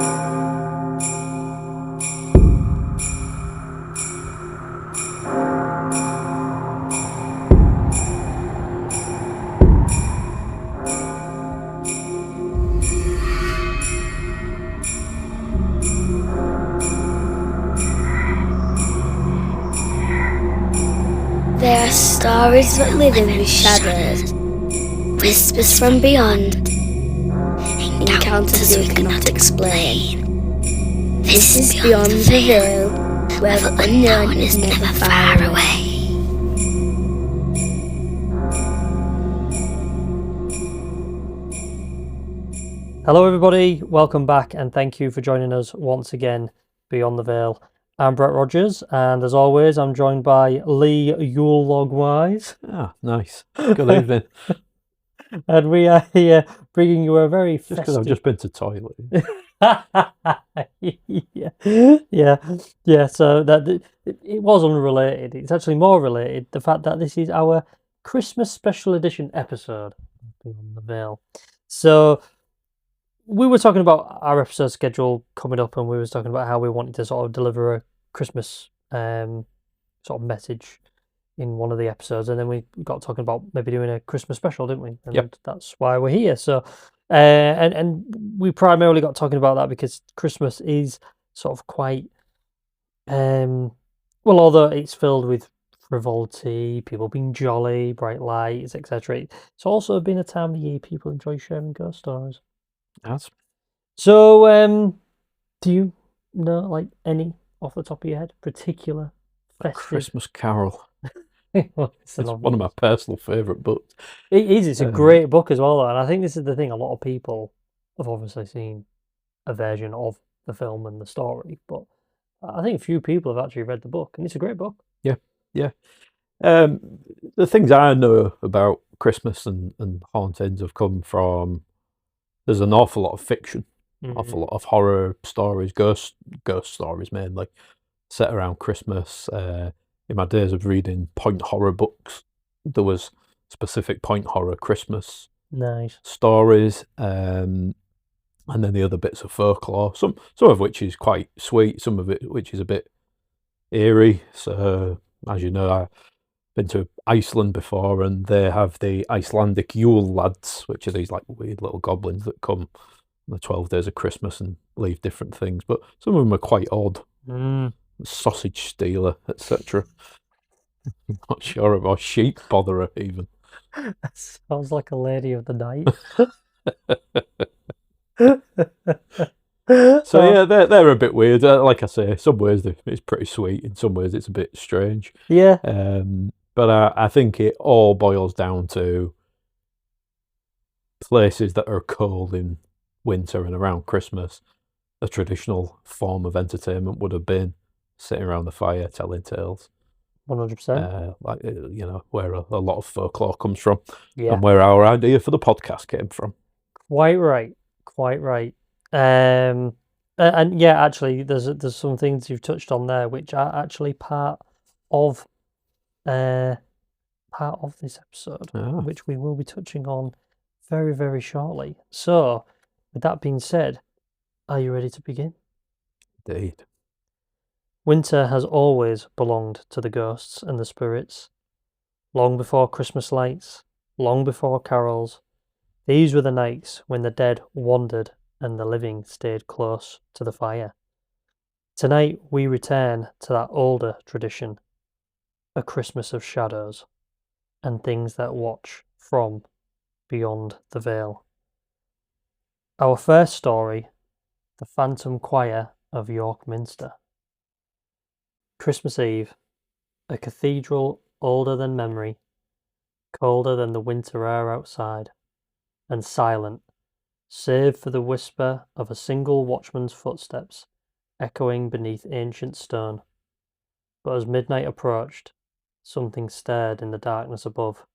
There are stories that live in the shadows, whispers from beyond, encounters we cannot explain. This is Beyond the Veil, where the unknown is never far away. Hello everybody, welcome back and thank you for joining us once again, Beyond the Veil. I'm Brett Rogers, and as always, I'm joined by Lee Yule Logwise. Ah, nice. Good evening. And we are here bringing you a very Just because I've just been to toilet. yeah. So that it was unrelated. It's actually more related. The fact that this is our Christmas special edition episode of Beyond the Veil. So we were talking about our episode schedule coming up, and we were talking about how we wanted to sort of deliver a Christmas sort of message in one of the episodes, and then we got talking about maybe doing a Christmas special, didn't we? And Yep. That's why we're here. So, and we primarily got talking about that because Christmas is sort of quite, well, although it's filled with frivolity, people being jolly, bright lights, etc. It's also been a time of the year people enjoy sharing ghost stories. That's So, do you know like any off the top of your head particular a festive? Christmas Carol. Well, It's one of my personal favourite books. It is. It's a great book as well, though. And I think this is the thing. A lot of people have obviously seen a version of the film and the story, but I think a few people have actually read the book, and it's a great book. Yeah. The things I know about Christmas and hauntings have come from. There's an awful lot of fiction, awful lot of horror stories, ghost stories mainly, set around Christmas. In my days of reading point horror books, there was specific point horror Christmas Nice. stories, and then the other bits of folklore. Some of which is quite sweet, some of it which is a bit eerie. So, as you know, I've been to Iceland before, and they have the Icelandic Yule lads, which are these like weird little goblins that come on the 12 days of Christmas and leave different things. But some of them are quite odd. Sausage stealer, etc. I'm not sure about sheep botherer even. That sounds like a lady of the night. So yeah, they're a bit weird. Like I say, some ways it's pretty sweet. In some ways, it's a bit strange. Yeah. But I think it all boils down to places that are cold in winter and around Christmas. A traditional form of entertainment would have been sitting around the fire telling tales. 100%. Like, you know, where a lot of folklore comes from, Yeah. and where our idea for the podcast came from. Quite right. And yeah, actually, there's some things you've touched on there which are actually part of this episode, which we will be touching on very, very shortly. So, with that being said, are you ready to begin? Indeed. Winter has always belonged to the ghosts and the spirits. Long before Christmas lights, long before carols, these were the nights when the dead wandered and the living stayed close to the fire. Tonight we return to that older tradition, a Christmas of shadows and things that watch from beyond the veil. Our first story, the Phantom Choir of York Minster. Christmas Eve, a cathedral older than memory, colder than the winter air outside, and silent, save for the whisper of a single watchman's footsteps echoing beneath ancient stone. But as midnight approached, something stirred in the darkness above,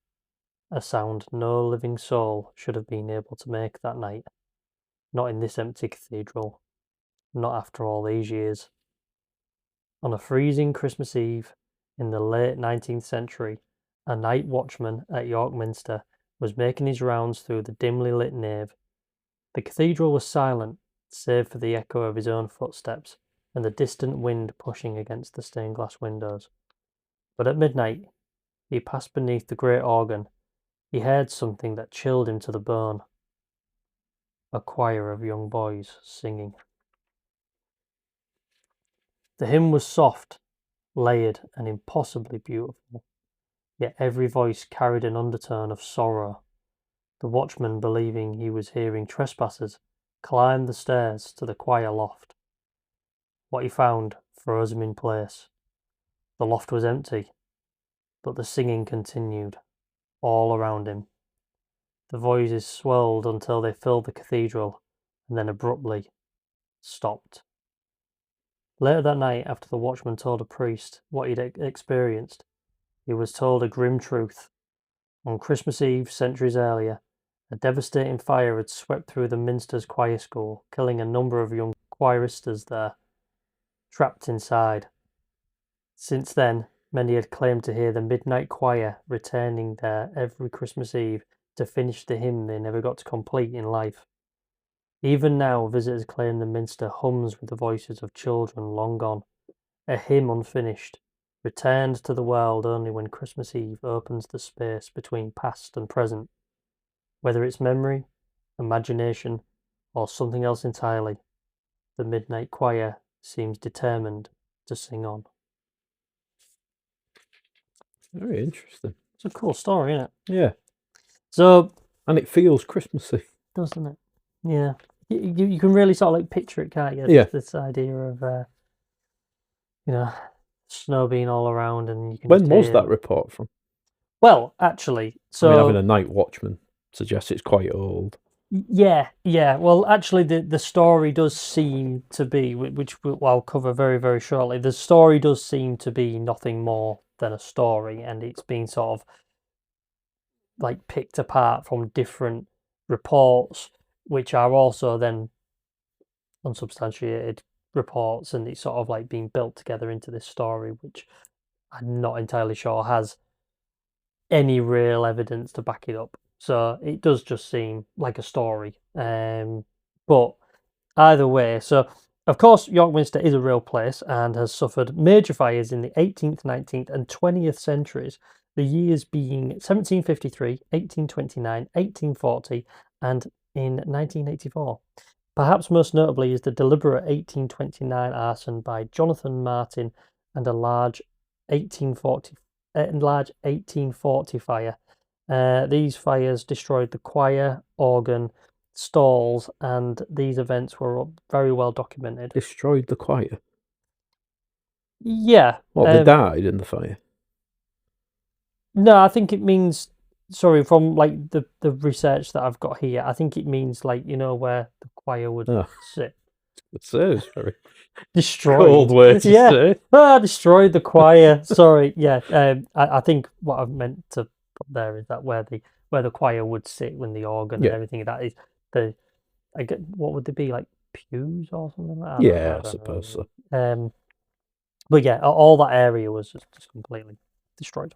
a sound no living soul should have been able to make that night. Not in this empty cathedral, not after all these years. On a freezing Christmas Eve in the late 19th century, a night watchman at York Minster was making his rounds through the dimly lit nave. The cathedral was silent, save for the echo of his own footsteps and the distant wind pushing against the stained glass windows. But at midnight, he passed beneath the great organ. He heard something that chilled him to the bone. A choir of young boys singing. The hymn was soft, layered, and impossibly beautiful, yet every voice carried an undertone of sorrow. The watchman, believing he was hearing trespassers, climbed the stairs to the choir loft. What he found froze him in place. The loft was empty, but the singing continued, all around him. The voices swelled until they filled the cathedral, and then abruptly stopped. Later that night, after the watchman told a priest what he'd experienced, he was told a grim truth. On Christmas Eve, centuries earlier, a devastating fire had swept through the Minster's choir school, killing a number of young choiristers there, trapped inside. Since then, many had claimed to hear the midnight choir returning there every Christmas Eve to finish the hymn they never got to complete in life. Even now, visitors claim the Minster hums with the voices of children long gone, a hymn unfinished, returned to the world only when Christmas Eve opens the space between past and present. Whether it's memory, imagination, or something else entirely, the midnight choir seems determined to sing on. Very interesting. It's a cool story, isn't it? Yeah. So, And it feels Christmassy. doesn't it? Yeah. You can really sort of like picture it, can't you? Yeah. This idea of, snow being all around, and you can. When just was hear. that report from? Well, actually, so I mean, having a night watchman suggests it's quite old. yeah. Well, actually, the story does seem to be, which I'll cover very, very shortly. The story does seem to be nothing more than a story, and it's been sort of like picked apart from different reports, which are also then unsubstantiated reports, and it's sort of like being built together into this story, which I'm not entirely sure has any real evidence to back it up. So it does just seem like a story. But either way, so of course York Minster is a real place and has suffered major fires in the 18th, 19th, and 20th centuries. The years being 1753, 1829, 1840, and in 1984. Perhaps most notably is the deliberate 1829 arson by Jonathan Martin and a large 1840 fire. These fires destroyed the choir, organ, stalls, and these events were very well documented. Destroyed the choir. Yeah. What, they died in the fire? No, I think it means, sorry, from like the research that I've got here, I think it means like, where the choir would sit. It says very Destroyed. cold way to say. Destroyed the choir. Sorry, yeah. I think what I've meant to put there is that where the choir would sit when the organ and everything, that is what would they be, like pews or something like that? I suppose so. But yeah, all that area was just completely destroyed.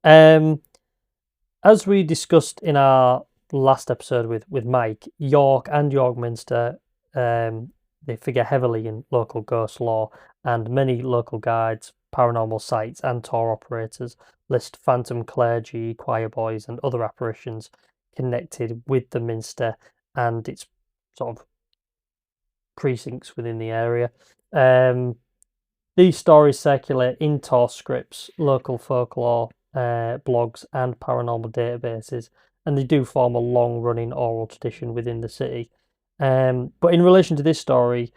As we discussed in our last episode with Mike, York and York Minster, they figure heavily in local ghost lore, and many local guides, paranormal sites, and tour operators list phantom clergy, choir boys, and other apparitions connected with the Minster and its sort of precincts within the area. These stories circulate in tour scripts, local folklore blogs, and paranormal databases, and they do form a long-running oral tradition within the city. But in relation to this story,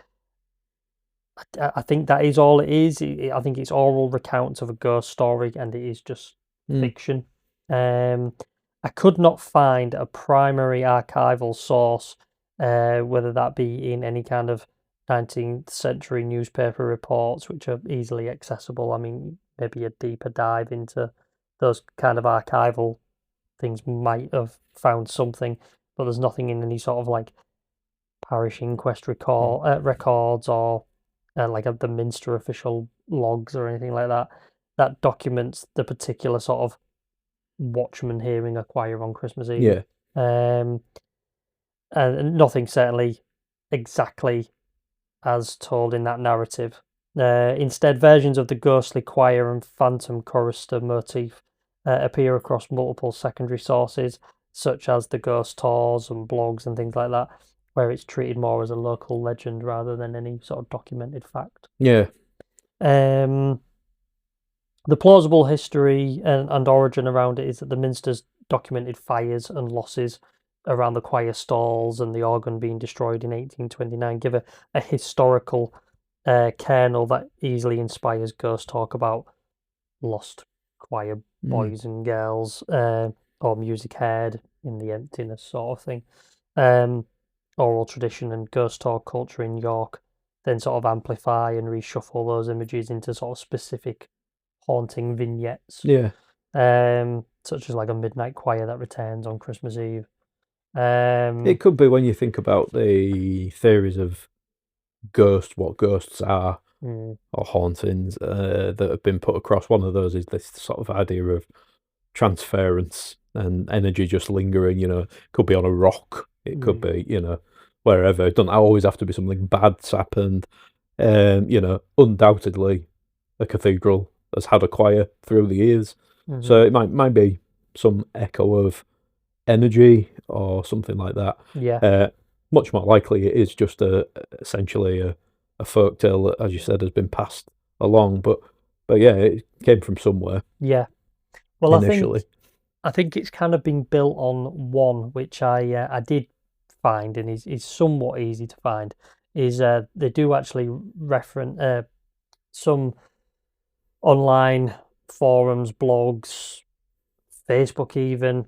I think that is all it is. I think it's oral recounts of a ghost story, and it is just fiction. I could not find a primary archival source, whether that be in any kind of 19th century newspaper reports, which are easily accessible. I mean, maybe a deeper dive into those kind of archival things might have found something, but there's nothing in any sort of like parish inquest records or like the Minster official logs or anything like that documents the particular sort of watchman hearing a choir on Christmas Eve. Yeah. And nothing certainly exactly as told in that narrative. Instead, versions of the ghostly choir and phantom chorister motif appear across multiple secondary sources, such as the ghost tours and blogs and things like that, where it's treated more as a local legend rather than any sort of documented fact. Yeah. The plausible history and origin around it is that the Minster's documented fires and losses around the choir stalls and the organ being destroyed in 1829 give a historical kernel that easily inspires ghost talk about lost choir boys and girls, or music heard in the emptiness sort of thing. Oral tradition and ghost talk culture in York then sort of amplify and reshuffle those images into sort of specific haunting vignettes. Yeah. Such as like a midnight choir that returns on Christmas Eve. It could be when you think about the theories of what ghosts are, or hauntings that have been put across. One of those is this sort of idea of transference and energy just lingering. It could be on a rock. It could be, wherever. It doesn't always have to be something bad's happened. Undoubtedly, a cathedral has had a choir through the years, so it might be some echo of energy or something like that. Yeah. Much more likely, it is just essentially a folktale that, as you said, has been passed along. But yeah, it came from somewhere. Yeah. Well, initially, I think it's kind of been built on one which I did find and is somewhat easy to find. Is they do actually reference some online forums, blogs, Facebook even,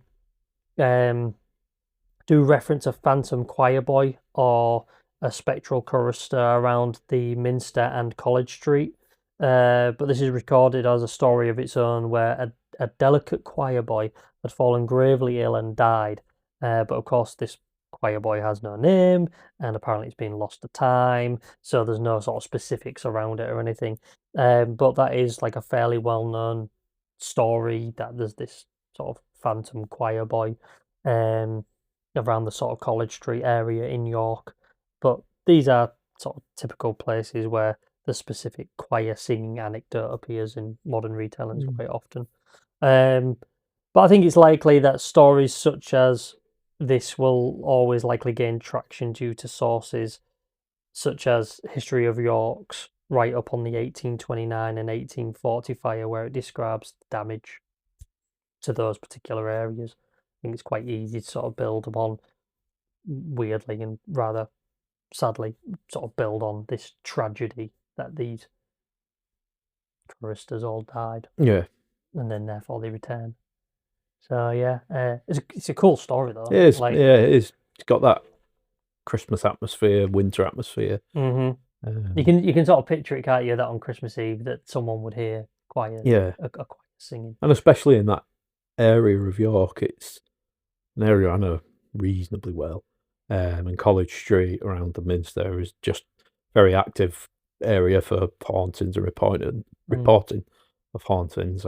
do reference a phantom choir boy or a spectral chorister around the Minster and College Street. But this is recorded as a story of its own, where a delicate choir boy had fallen gravely ill and died. But of course, this choir boy has no name, and apparently it's been lost to time, so there's no sort of specifics around it or anything. But that is like a fairly well-known story, that there's this sort of phantom choir boy around the sort of College Street area in York. But these are sort of typical places where the specific choir singing anecdote appears in modern retellings quite often. But I think it's likely that stories such as this will always likely gain traction due to sources such as History of York's write up on the 1829 and 1840 fire, where it describes the damage to those particular areas. I think it's quite easy to sort of build upon, weirdly and rather sadly, sort of build on this tragedy that these choristers all died. Yeah. And then therefore they return. So yeah, it's a cool story though. It is. It is. It's got that Christmas atmosphere, winter atmosphere. You can sort of picture it, can't you? That on Christmas Eve, that someone would hear choir, a choir singing, and especially in that area of York, it's an area I know reasonably well. And College Street around the Minster is just very active area for hauntings and reporting of hauntings.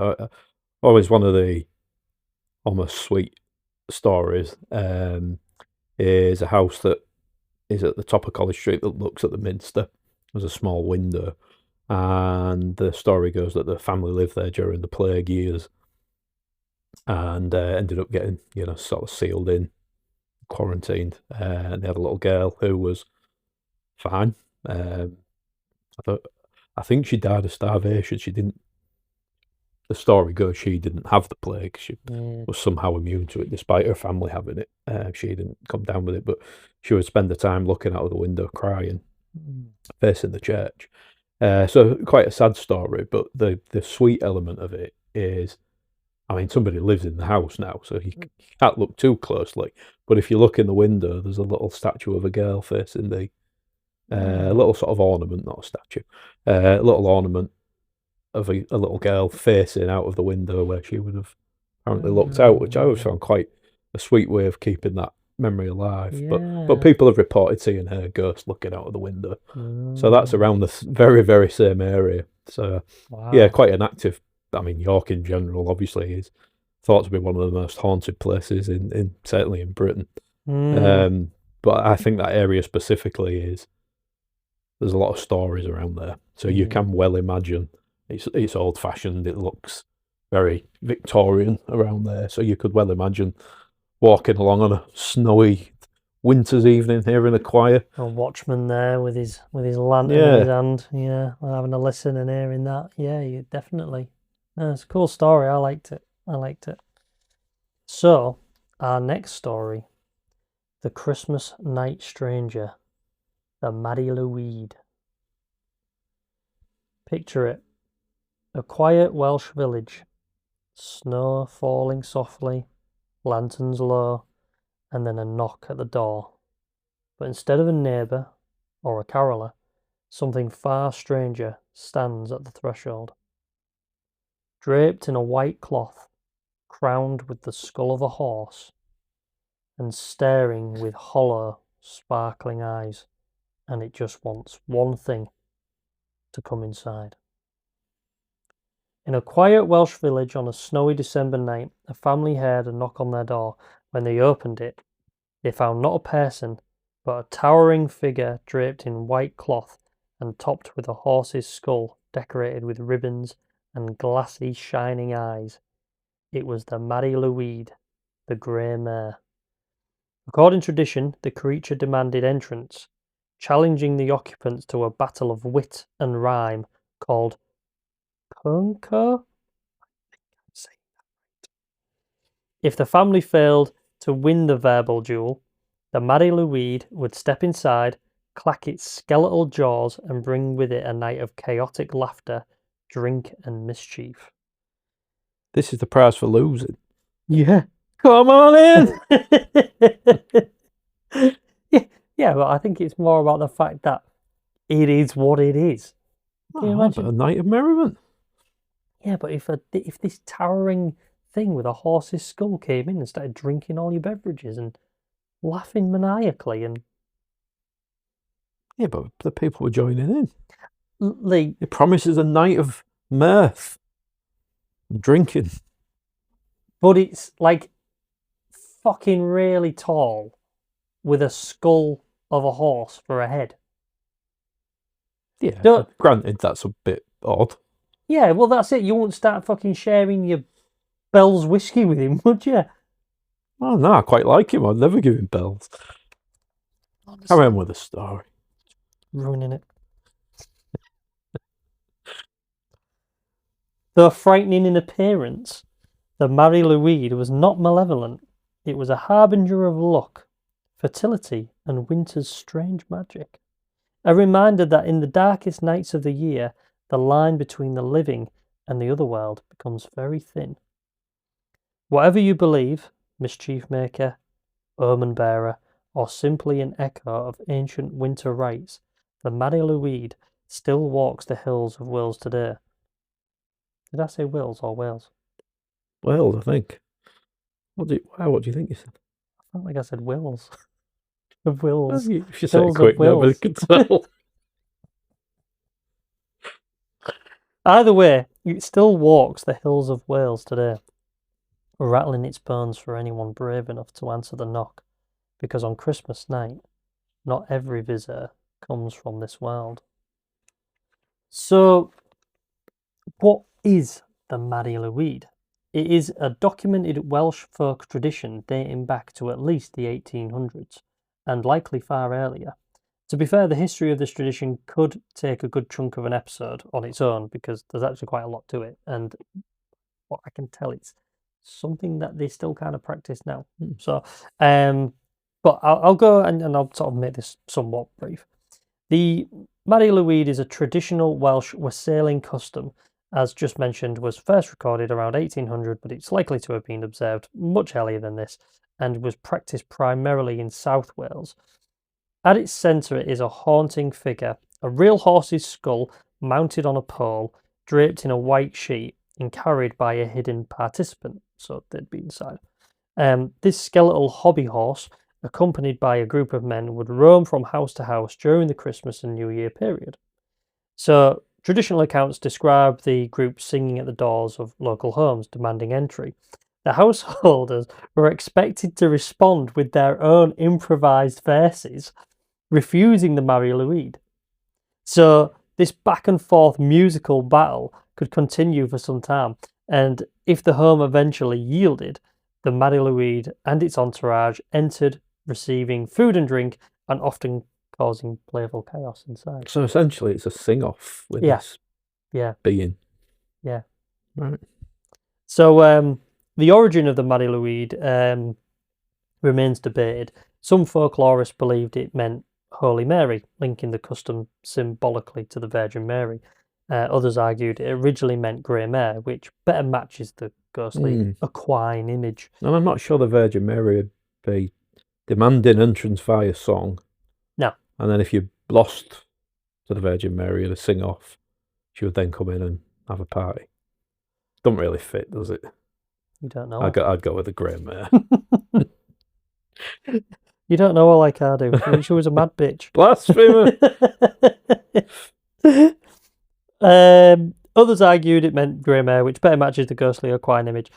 Always one of the almost sweet stories is a house that is at the top of College Street that looks at the Minster. There's a small window, and the story goes that the family lived there during the plague years and ended up getting, sort of sealed in, quarantined, and they had a little girl who was fine. I think she died of starvation. She didn't. The story goes she didn't have the plague. She was somehow immune to it, despite her family having it. She didn't come down with it, but she would spend the time looking out of the window, crying, facing the church. So quite a sad story, but the sweet element of it is, I mean, somebody lives in the house now, so you can't look too closely. But if you look in the window, there's a little statue of a girl facing the little sort of ornament, not a statue, a little ornament of a little girl facing out of the window where she would have apparently looked out, which I always found quite a sweet way of keeping that memory alive. But people have reported seeing her ghost looking out of the window, so that's around the very, very same area. So yeah, quite an active. I mean, York in general obviously is thought to be one of the most haunted places in certainly in Britain. but I think that area specifically there's a lot of stories around there, so you can well imagine it's old fashioned. It looks very Victorian around there, so you could well imagine walking along on a snowy winter's evening, hearing a choir. A watchman there with his lantern in his hand, having a listen and hearing that. Yeah, you definitely. It's a cool story. I liked it. So, our next story, the Christmas Night Stranger, the Maddie Louise. Picture it: a quiet Welsh village, snow falling softly, lanterns low, and then a knock at the door. But instead of a neighbour or a caroller, something far stranger stands at the threshold. Draped in a white cloth, crowned with the skull of a horse, and staring with hollow, sparkling eyes, and it just wants one thing: to come inside. In a quiet Welsh village on a snowy December night, a family heard a knock on their door. When they opened it, they found not a person, but a towering figure draped in white cloth and topped with a horse's skull decorated with ribbons and glassy, shining eyes. It was the Maddie Louise, the grey mare. According to tradition, the creature demanded entrance, challenging the occupants to a battle of wit and rhyme called Punko? If the family failed to win the verbal duel, the Maddie Louise would step inside, clack its skeletal jaws, and bring with it a night of chaotic laughter, drink, and mischief. This is the prize for losing. Yeah. Come on in! Yeah, but I think it's more about the fact that it is what it is. Can you imagine? But a night of merriment. Yeah, but if this towering thing with a horse's skull came in and started drinking all your beverages and laughing maniacally and... Yeah, but the people were joining in. Lee... It promises a night of mirth and drinking. But it's like fucking really tall with a skull of a horse for a head. Yeah, granted, that's a bit odd. Yeah, well, that's it. You won't start fucking sharing your Bell's whiskey with him, would you? Oh, no, I quite like him. I'd never give him bells. Carry on with the story. Ruining it. Though frightening in appearance, the Marie Louise was not malevolent. It was a harbinger of luck, fertility, and winter's strange magic. A reminder that in the darkest nights of the year, the line between the living and the other world becomes very thin. Whatever you believe, mischief maker, omen bearer, or simply an echo of ancient winter rites, the Marie Louise still walks the hills of Wales today. Did I say Wales or Wales? Wales, I think. What do you think you said? I felt like I said Wales. Of Wales. If you say it quick, nobody can tell. Either way, it still walks the hills of Wales today, rattling its bones for anyone brave enough to answer the knock, because on Christmas night, not every visitor comes from this world. So, what is the Maddie Louise? It is a documented Welsh folk tradition dating back to at least the 1800s, and likely far earlier. To be fair, the history of this tradition could take a good chunk of an episode on its own, because there's actually quite a lot to it, and what I can tell, it's something that they still kind of practice now. So, but I'll go and I'll sort of make this somewhat brief. The Maddie Louise is a traditional Welsh wassailing custom, as just mentioned, was first recorded around 1800, but it's likely to have been observed much earlier than this, and was practiced primarily in South Wales. At its centre is a haunting figure, a real horse's skull mounted on a pole, draped in a white sheet and carried by a hidden participant, so they'd be inside. This skeletal hobby horse, accompanied by a group of men, would roam from house to house during the Christmas and New Year period. So, traditional accounts describe the group singing at the doors of local homes, demanding entry. the householders were expected to respond with their own improvised verses, refusing the Mary Louise. So this back and forth musical battle could continue for some time, and if the home eventually yielded, the Mary Louise and its entourage entered, receiving food and drink, and often causing playful chaos inside. So essentially, it's a sing-off with this being. Yeah. Right. So the origin of the Mary Louise remains debated. Some folklorists believed it meant Holy Mary, linking the custom symbolically to the Virgin Mary. Others argued it originally meant grey mare, which better matches the ghostly equine image. And I'm not sure the Virgin Mary would be demanding entrance via song. No. And then if you lost to the Virgin Mary at a sing-off, she would then come in and have a party. Don't really fit, does it? You don't know. I'd go with the grey mare. You don't know her like I do. She was a mad bitch. Blasphemer! Others argued it meant grey mare, which better matches the ghostly equine image.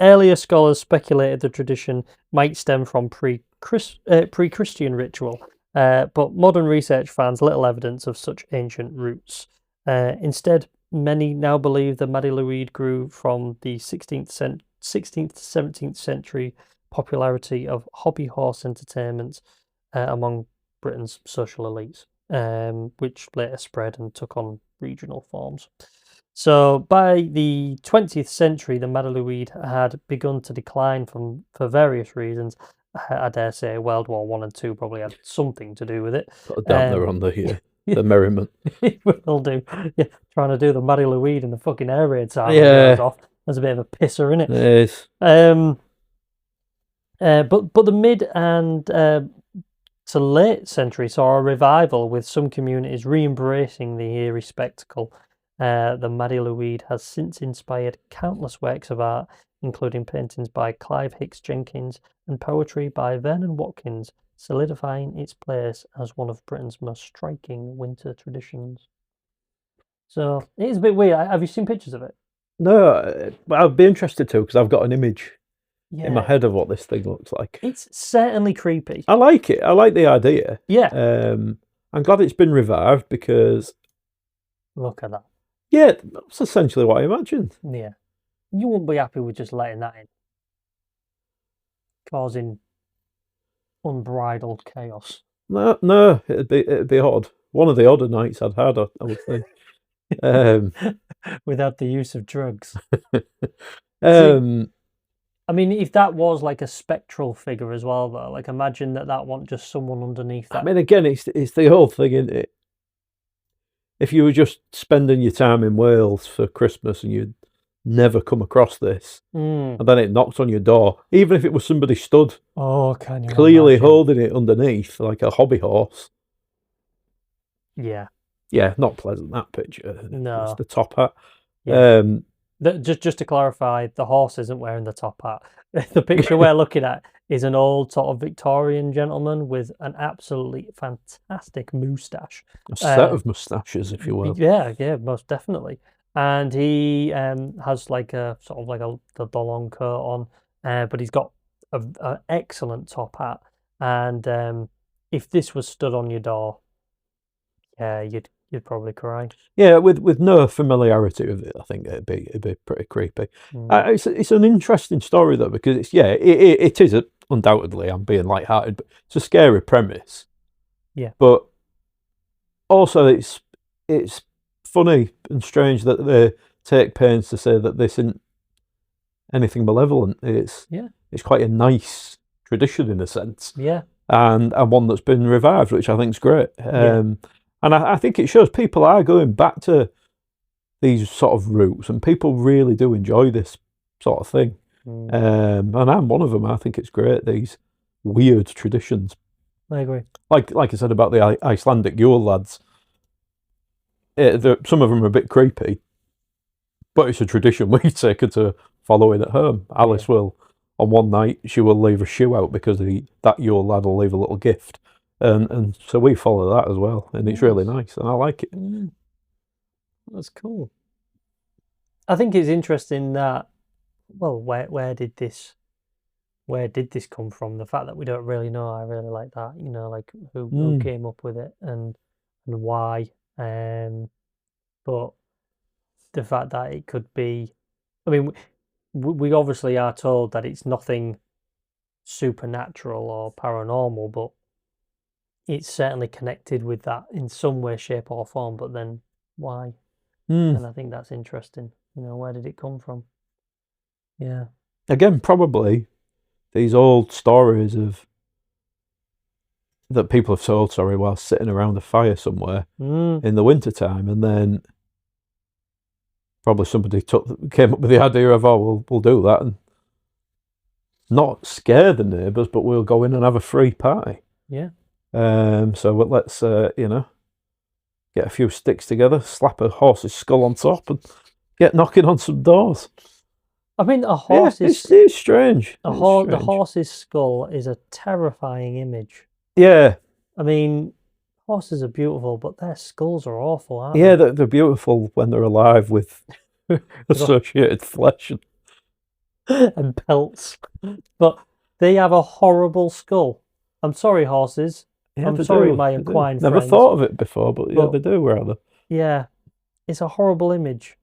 Earlier scholars speculated the tradition might stem from pre-Christian ritual, but modern research finds little evidence of such ancient roots. Instead, many now believe the Mary Louise grew from the 16th to 17th century popularity of hobby horse entertainments among Britain's social elites, which later spread and took on regional forms. So by the 20th century, the Mary Louise had begun to decline for various reasons. I dare say World War I and II probably had something to do with it. Put a dampener on the merriment. It will do. Yeah, trying to do the Mary Louise and the fucking air raid sound goes off. There's a bit of a pisser in it. It is. But the mid and to late century saw a revival, with some communities re-embracing the eerie spectacle. The Mary Louise has since inspired countless works of art, including paintings by Clive Hicks Jenkins and poetry by Vernon Watkins, solidifying its place as one of Britain's most striking winter traditions. So it is a bit weird. Have you seen pictures of it? No, but I'd be interested to, because I've got an image in my head of what this thing looks like. It's certainly creepy. I like it. I like the idea. Yeah. I'm glad it's been revived, because... Look at that. Yeah, that's essentially what I imagined. Yeah. You wouldn't be happy with just letting that in. Causing unbridled chaos. No, it'd be odd. One of the odder nights I'd had, I would think. Without the use of drugs. See, I mean, if that was like a spectral figure as well, though, like imagine that wasn't just someone underneath that. I mean, again, it's the whole thing, isn't it? If you were just spending your time in Wales for Christmas and you'd never come across this, and then it knocks on your door, even if it was somebody stood can you clearly imagine? holding it underneath like a hobby horse. Yeah, not pleasant, that picture. No. It's the top hat. Yeah. Just to clarify, the horse isn't wearing the top hat. The picture we're looking at is an old sort of Victorian gentleman with an absolutely fantastic moustache. A set of moustaches, if you will. Yeah, most definitely. And he has like a sort of like the long coat on, but he's got an excellent top hat. And if this was stood on your door, yeah, you'd probably cry. Yeah, with no familiarity with it, I think it'd be pretty creepy. It's an interesting story though, because it is undoubtedly, I'm being light-hearted, but it's a scary premise. Yeah. But also it's funny and strange that they take pains to say that this isn't anything malevolent. It's quite a nice tradition in a sense. Yeah. And one that's been revived, which I think is great. And I think it shows people are going back to these sort of roots, and people really do enjoy this sort of thing. And I'm one of them. I think it's great, these weird traditions. I agree. Like I said about the Icelandic Yule lads, some of them are a bit creepy, but it's a tradition we take her to following at home. Alice will, on one night, she will leave a shoe out because that Yule lad will leave a little gift. And so we follow that as well, and it's really nice, and I like it. That's cool. I think it's interesting that well, where did this come from? The fact that we don't really know, I really like that. You know, like who came up with it and why. But the fact that it could be, I mean, we obviously are told that it's nothing supernatural or paranormal, but it's certainly connected with that in some way, shape, or form. But then why? And I think that's interesting. You know, where did it come from? Yeah. Again, probably these old stories that people have told, while sitting around a fire somewhere in the wintertime, and then probably somebody came up with the idea of, oh, we'll do that and not scare the neighbours, but we'll go in and have a free party. Yeah. So let's get a few sticks together, slap a horse's skull on top, and get knocking on some doors. I mean, a horse is it's strange. The horse's skull is a terrifying image. Yeah. I mean, horses are beautiful, but their skulls are awful, aren't they? Yeah, they're beautiful when they're alive with associated flesh and pelts. But they have a horrible skull. I'm sorry, horses. Yeah, I'm sorry, my equine friends. Never thought of it before, but yeah, they do, rather. Yeah, it's a horrible image.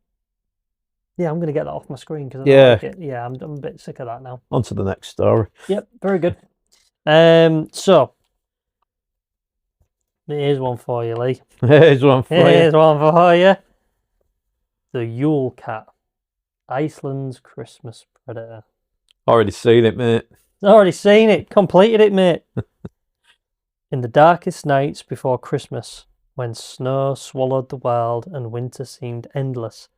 Yeah, I'm going to get that off my screen because I Yeah. don't like it. Yeah, I'm a bit sick of that now. On to the next story. Yep, very good. So, here's one for you, Lee. Here's one for you. The Yule Cat, Iceland's Christmas predator. Already seen it, mate. Already seen it. Completed it, mate. In the darkest nights before Christmas, when snow swallowed the world and winter seemed endless,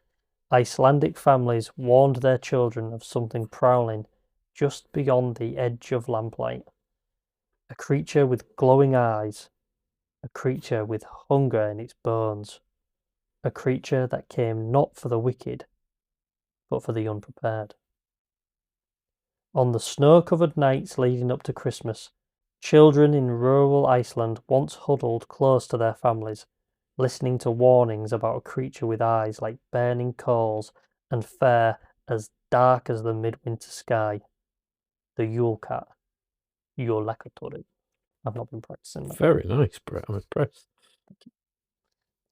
Icelandic families warned their children of something prowling just beyond the edge of lamplight. A creature with glowing eyes. A creature with hunger in its bones. A creature that came not for the wicked, but for the unprepared. On the snow-covered nights leading up to Christmas, children in rural Iceland once huddled close to their families, listening to warnings about a creature with eyes like burning coals and fur as dark as the midwinter sky. The Yule Cat. Yulekatori. I've not been practicing that. Very nice, Brett. I'm impressed.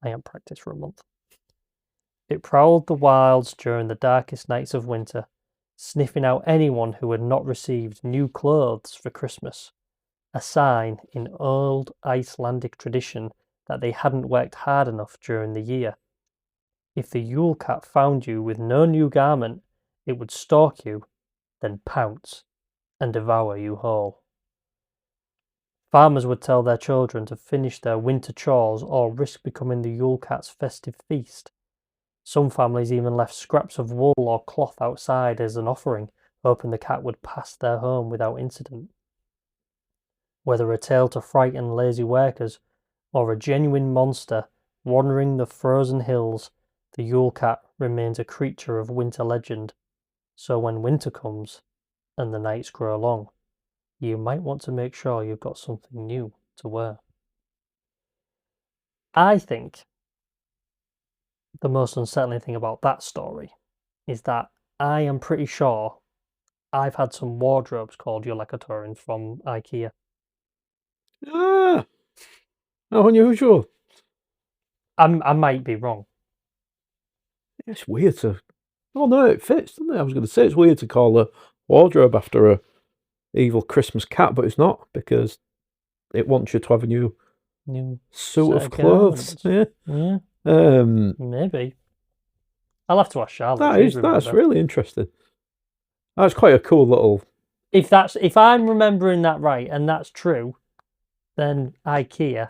I haven't practiced for a month. It prowled the wilds during the darkest nights of winter, sniffing out anyone who had not received new clothes for Christmas, a sign in old Icelandic tradition that they hadn't worked hard enough during the year. If the Yule Cat found you with no new garment, it would stalk you, then pounce and devour you whole. Farmers would tell their children to finish their winter chores or risk becoming the Yule Cat's festive feast. Some families even left scraps of wool or cloth outside as an offering, hoping the cat would pass their home without incident. Whether a tale to frighten lazy workers or a genuine monster wandering the frozen hills, the Yule Cat remains a creature of winter legend. So when winter comes and the nights grow long, you might want to make sure you've got something new to wear. I think the most unsettling thing about that story is that I am pretty sure I've had some wardrobes called Yulekatorins from IKEA. Ah, how unusual. I might be wrong. It's weird to... Oh, no, it fits, doesn't it? I was going to say it's weird to call a wardrobe after a evil Christmas cat, but it's not, because it wants you to have a new suit of clothes. Yeah. Maybe. I'll have to ask Charlotte. That's really interesting. That's quite a cool little... If I'm remembering that right, and that's true, then IKEA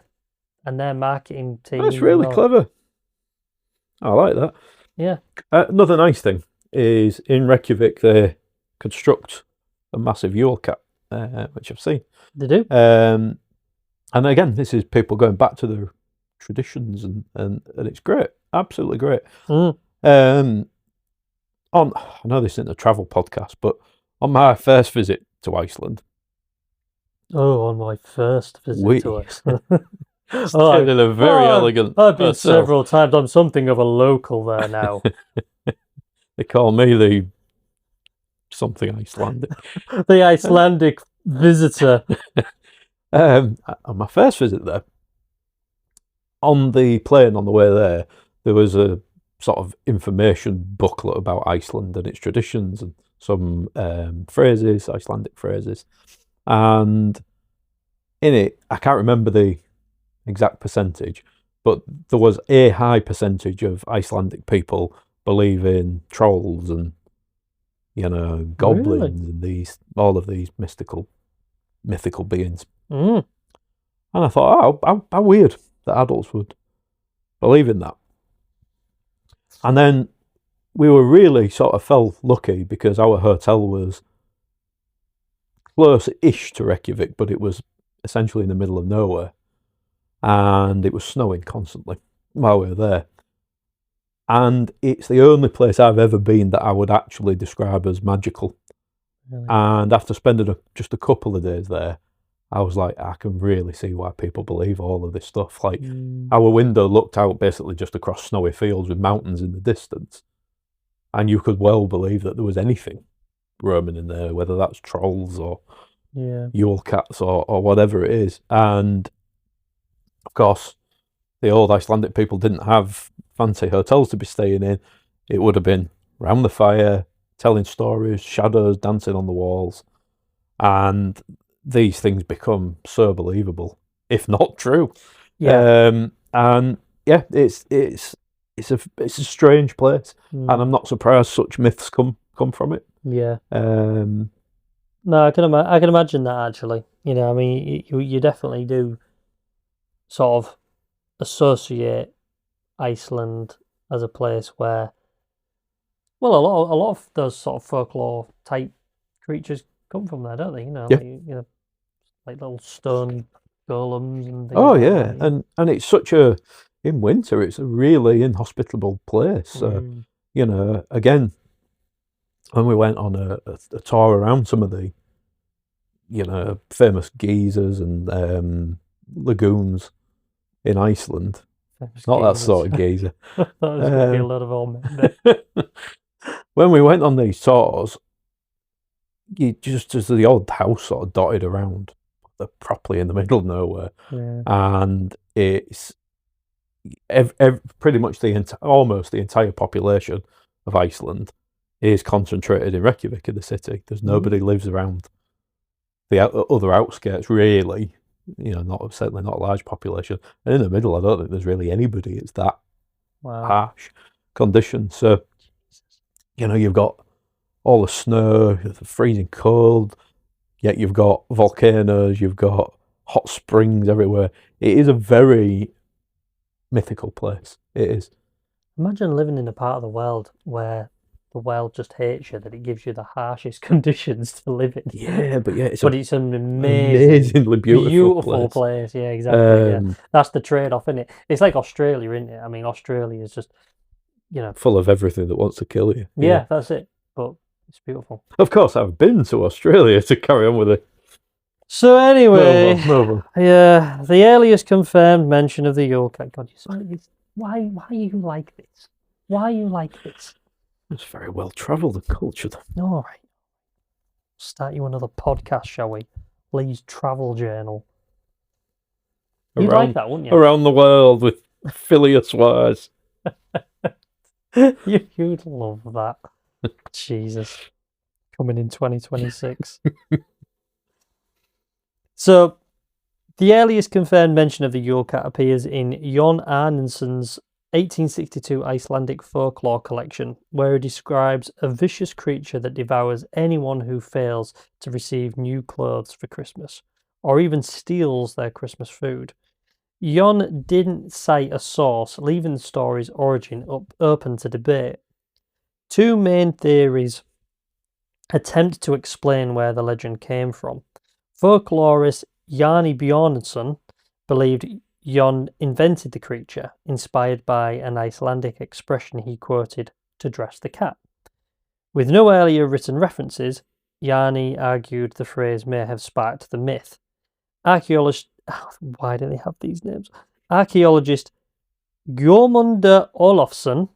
and their marketing team... That's really clever. I like that. Yeah. Another nice thing is in Reykjavik they construct a massive Yule Cat, which I've seen. They do. And again, this is people going back to their traditions, and it's great, absolutely great. I know this isn't a travel podcast, but on my first visit to Iceland. On my first visit to Iceland. Stayed in a very elegant... I've been several times. I'm something of a local there now. They call me the something Icelandic. The Icelandic visitor. On my first visit there, on the plane on the way there was a sort of information booklet about Iceland and its traditions and some phrases, Icelandic phrases. And in it, I can't remember the exact percentage, but there was a high percentage of Icelandic people believe in trolls and, goblins and all of these mythical beings. Mm. And I thought, how weird that adults would believe in that. And then we were really sort of felt lucky because our hotel was close-ish to Reykjavik, but it was essentially in the middle of nowhere. And it was snowing constantly while we were there. And it's the only place I've ever been that I would actually describe as magical. Really? And after spending just a couple of days there, I was like, I can really see why people believe all of this stuff. Like, our window looked out basically just across snowy fields with mountains in the distance. And you could well believe that there was anything roaming in there, whether that's trolls or Yule cats or whatever it is. And, of course, the old Icelandic people didn't have fancy hotels to be staying in. It would have been round the fire, telling stories, shadows dancing on the walls. And these things become so believable, if not true. Yeah. And yeah, it's a strange place, and I'm not surprised such myths come from it. Yeah. No, I can imagine that actually. I mean, you definitely do sort of associate Iceland as a place where, well, a lot of those sort of folklore type creatures come from there, don't they? Like little stone golems and things. Oh yeah, and it's such in winter it's a really inhospitable place. Again, when we went on a tour around some of the famous geysers and lagoons in Iceland. Not that sort of geyser. That was going to be a lot of old men. When we went on these tours, you just the odd house sort of dotted around, they're properly in the middle of nowhere, and it's pretty much almost the entire population of Iceland is concentrated in Reykjavik, in the city. There's nobody lives around the other outskirts, really. Certainly not a large population. And in the middle, I don't think there's really anybody. It's that harsh condition. So, you've got all the snow, the freezing cold, yet you've got volcanoes, you've got hot springs everywhere. It is a very mythical place. It is. Imagine living in a part of the world where the world just hates you, that it gives you the harshest conditions to live in. Yeah, but it's an amazingly beautiful place. Yeah, exactly. That's the trade-off, isn't it? It's like Australia, isn't it? I mean, Australia is just, full of everything that wants to kill you. Yeah, that's it. But it's beautiful. Of course, I've been to Australia to carry on with it. So anyway, move on. Yeah, the earliest confirmed mention of the Yule cat. God, why are you like this? Why are you like this? It's very well travelled and cultured. All right. Start you another podcast, shall we? Lee's Travel Journal. You'd like that, wouldn't you? Around the world with Phileas Wise. You'd love that. Jesus. Coming in 2026. So, the earliest confirmed mention of the Yule cat appears in Jon Arnensson's 1862 Icelandic folklore collection, where he describes a vicious creature that devours anyone who fails to receive new clothes for Christmas, or even steals their Christmas food. Jon didn't cite a source, leaving the story's origin open to debate. Two main theories attempt to explain where the legend came from. Folklorist Jarni Bjornsson believed Jon invented the creature, inspired by an Icelandic expression he quoted to dress the cat. With no earlier written references, Jarni argued the phrase may have sparked the myth. Why do they have these names? Archaeologist Gudmundur Olafsson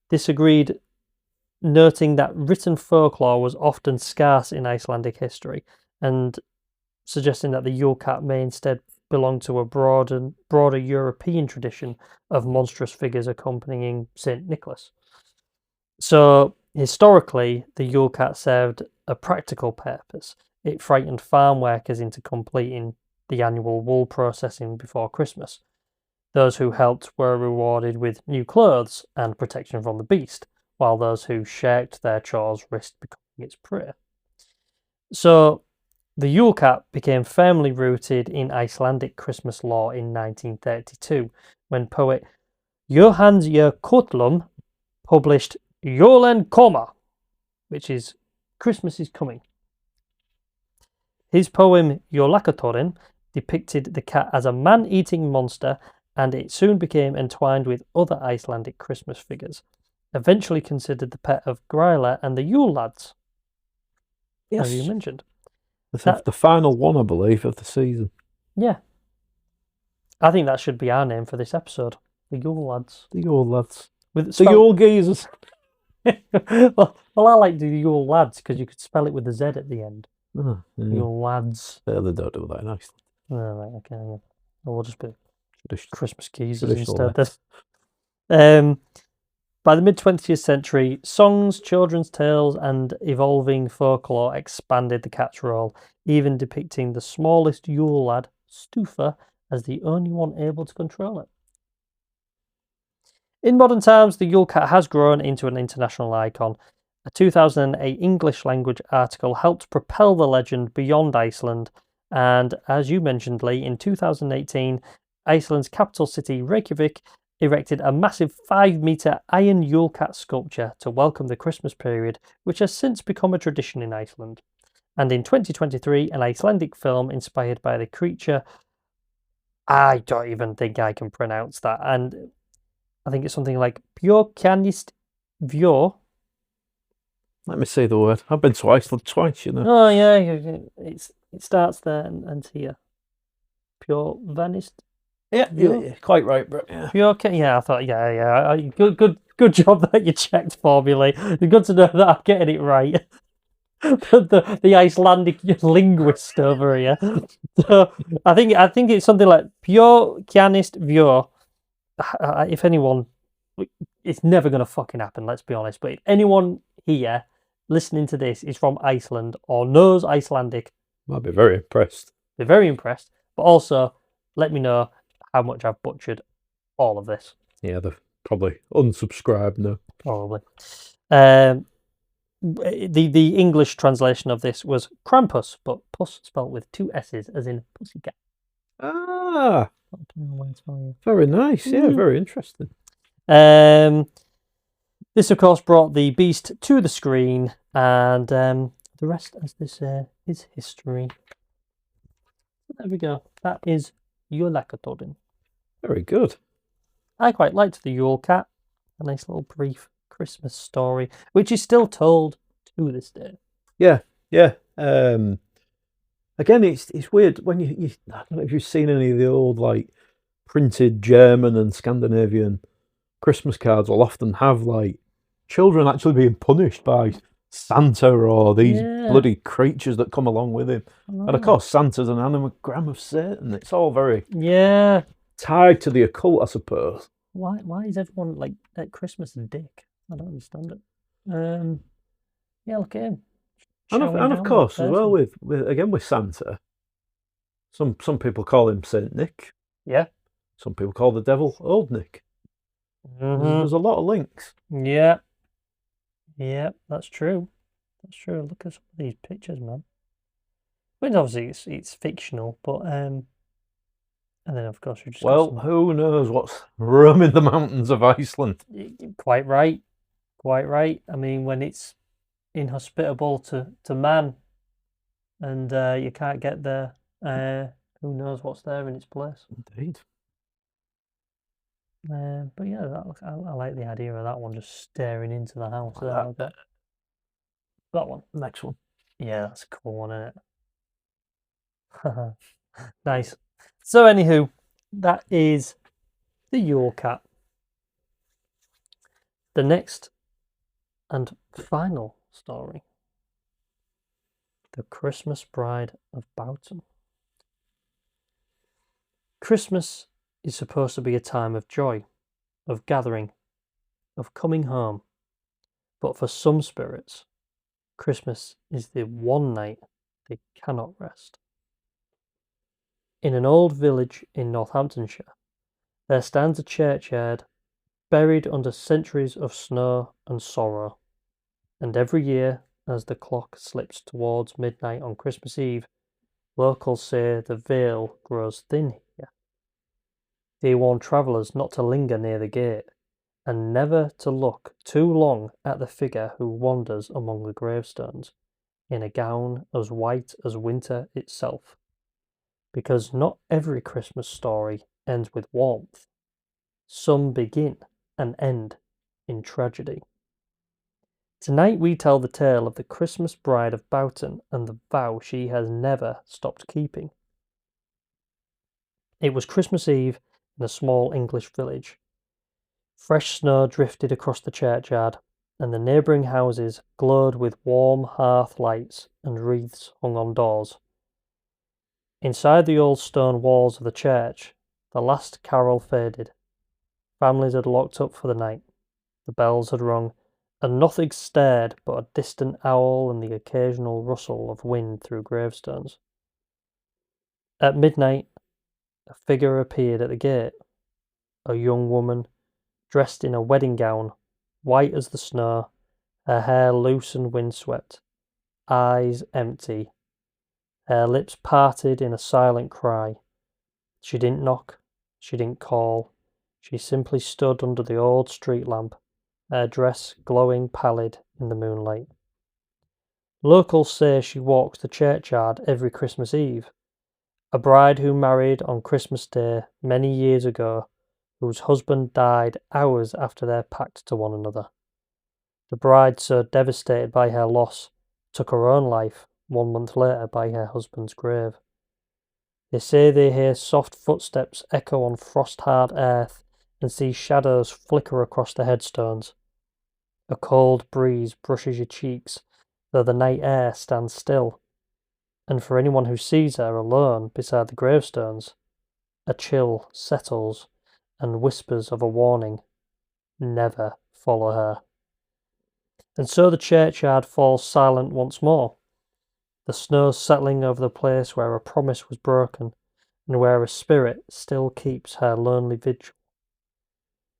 disagreed noting that written folklore was often scarce in Icelandic history, and suggesting that the Yule Cat may instead belong to a broader European tradition of monstrous figures accompanying St. Nicholas. So, historically, the Yule Cat served a practical purpose. It frightened farm workers into completing the annual wool processing before Christmas. Those who helped were rewarded with new clothes and protection from the beast, while those who shirked their chores risked becoming its prey. So, the Yule Cat became firmly rooted in Icelandic Christmas lore in 1932, when poet Jóhannes Jökullum published Jólen koma, which is Christmas is coming. His poem Jólakatorin depicted the cat as a man-eating monster, and it soon became entwined with other Icelandic Christmas figures, eventually considered the pet of Gryla and the Yule lads, as you mentioned. The final one, I believe, of the season. Yeah. I think that should be our name for this episode. The Yule lads. The Yule lads. With The Yule geezers. well, I like the Yule lads because you could spell it with a Z at the end. Oh, yeah. Yule lads. Yeah, they don't do that in Iceland. Oh, right, okay, yeah. Or we'll just be Christmas geezers traditional instead. By the mid-20th century, songs, children's tales, and evolving folklore expanded the cat's role, even depicting the smallest Yule lad, Stufa, as the only one able to control it. In modern times, the Yule Cat has grown into an international icon. A 2008 English language article helped propel the legend beyond Iceland, and as you mentioned, Lee, in 2018, Iceland's capital city, Reykjavik, erected a massive 5-metre iron Yule Cat sculpture to welcome the Christmas period, which has since become a tradition in Iceland. And in 2023, an Icelandic film inspired by the creature, I don't even think I can pronounce that, and I think it's something like Björkanist Vjör. Let me say the word. I've been to Iceland twice, you know. Oh, yeah, it starts there and here. Björkanist. Yeah, quite right, bro. Yeah. Yeah, I thought, yeah. Good job that you checked for me, Lee. It's good to know that I'm getting it right. the Icelandic linguist over here. So I think it's something like Björkanist Vjör. If anyone, it's never going to fucking happen, let's be honest. But if anyone here listening to this is from Iceland or knows Icelandic, I'd be very impressed. Be very impressed. But also, let me know how much I've butchered all of this. Yeah, they're probably unsubscribed now. Probably. The English translation of this was Krampus, but puss spelt with 2 S's, as in pussycat. Ah, very nice. Yeah, very interesting. This, of course, brought the beast to the screen, and the rest, as they say, is history. There we go. That is Jólakatorin. Very good. I quite liked the Yule Cat. A nice little brief Christmas story, which is still told to this day. Yeah. Again, it's weird when you I don't know if you've seen any of the old like printed German and Scandinavian Christmas cards will often have like children actually being punished by Santa or these bloody creatures that come along with him. And of course, Santa's an anagram of Satan. It's all very tied to the occult, I suppose. Why is everyone like at Christmas a dick? I don't understand it. Yeah, look at him. And of course, as well with Santa, some people call him Saint Nick. Yeah. Some people call the devil Old Nick. Mm-hmm. There's a lot of links. Yeah, that's true. Look at some of these pictures, man. I mean, obviously it's fictional, but and then of course we just who knows what's roaming the mountains of Iceland? Quite right. I mean, when it's inhospitable to man, and you can't get there, who knows what's there in its place? Indeed. But yeah, I like the idea of that one just staring into the house. That one. Next one. Yeah, that's a cool one, isn't it? Nice. So, anywho, that is the Yule Cat. The next And final story. The Christmas Bride of Boughton. Christmas is supposed to be a time of joy, of gathering, of coming home. But for some spirits, Christmas is the one night they cannot rest. In an old village in Northamptonshire, there stands a churchyard buried under centuries of snow and sorrow, and every year, as the clock slips towards midnight on Christmas Eve, locals say the veil grows thin here. They warn travellers not to linger near the gate, and never to look too long at the figure who wanders among the gravestones, in a gown as white as winter itself. Because not every Christmas story ends with warmth. Some begin and end in tragedy. Tonight we tell the tale of the Christmas Bride of Boughton and the vow she has never stopped keeping. It was Christmas Eve in a small English village. Fresh snow drifted across the churchyard, and the neighbouring houses glowed with warm hearth lights and wreaths hung on doors. Inside the old stone walls of the church, the last carol faded. Families had locked up for the night. The bells had rung, and nothing stirred but a distant owl and the occasional rustle of wind through gravestones. At midnight, a figure appeared at the gate. A young woman, dressed in a wedding gown, white as the snow, her hair loose and windswept, eyes empty, her lips parted in a silent cry. She didn't knock, she didn't call, she simply stood under the old street lamp, her dress glowing pallid in the moonlight. Locals say she walks the churchyard every Christmas Eve, a bride who married on Christmas Day many years ago, whose husband died hours after their pact to one another. The bride, so devastated by her loss, took her own life 1 month later by her husband's grave. They say they hear soft footsteps echo on frost-hard earth and see shadows flicker across the headstones. A cold breeze brushes your cheeks, though the night air stands still. And for anyone who sees her alone beside the gravestones, a chill settles and whispers of a warning: never follow her. And so the churchyard falls silent once more, the snow settling over the place where a promise was broken and where a spirit still keeps her lonely vigil.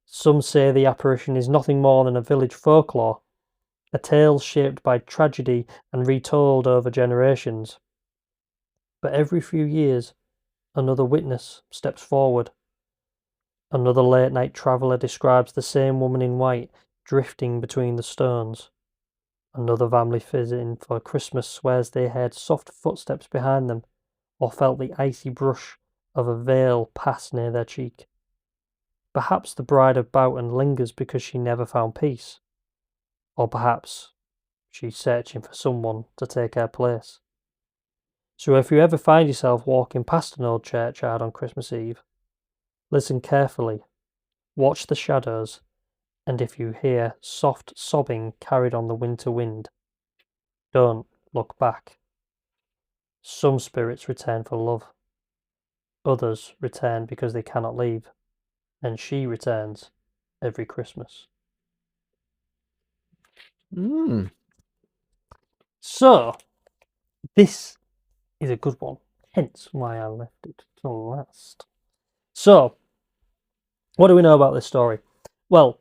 Some say the apparition is nothing more than a village folklore, a tale shaped by tragedy and retold over generations. But every few years, another witness steps forward. Another late-night traveller describes the same woman in white drifting between the stones. Another family visiting for Christmas swears they heard soft footsteps behind them, or felt the icy brush of a veil pass near their cheek. Perhaps the Bride of Boughton lingers because she never found peace, or perhaps she's searching for someone to take her place. So if you ever find yourself walking past an old churchyard on Christmas Eve, listen carefully, watch the shadows, and if you hear soft sobbing carried on the winter wind, don't look back. Some spirits return for love. Others return because they cannot leave. And she returns every Christmas. So, this is a good one. Hence why I left it to last. So, what do we know about this story? Well,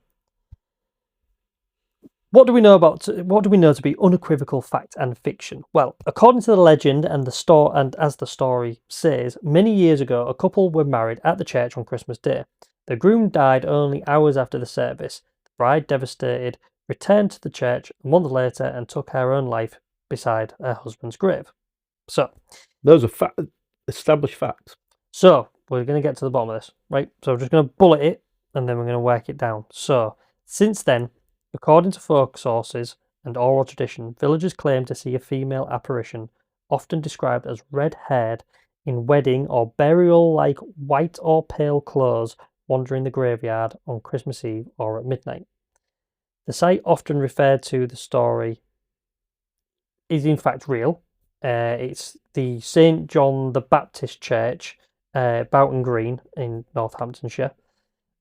what do we know to be unequivocal fact and fiction? Well, according to the legend and as the story says, many years ago a couple were married at the church on Christmas Day. The groom died only hours after the service. The bride, devastated, returned to the church a month later and took her own life beside her husband's grave. So, those are established facts. So, we're going to get to the bottom of this, right? So, I'm just going to bullet it and then we're going to work it down. So, since then, according to folk sources and oral tradition, villagers claim to see a female apparition, often described as red-haired, in wedding or burial-like white or pale clothes, wandering the graveyard on Christmas Eve or at midnight. The site often referred to the story is in fact real. It's the St. John the Baptist Church, Boughton Green in Northamptonshire.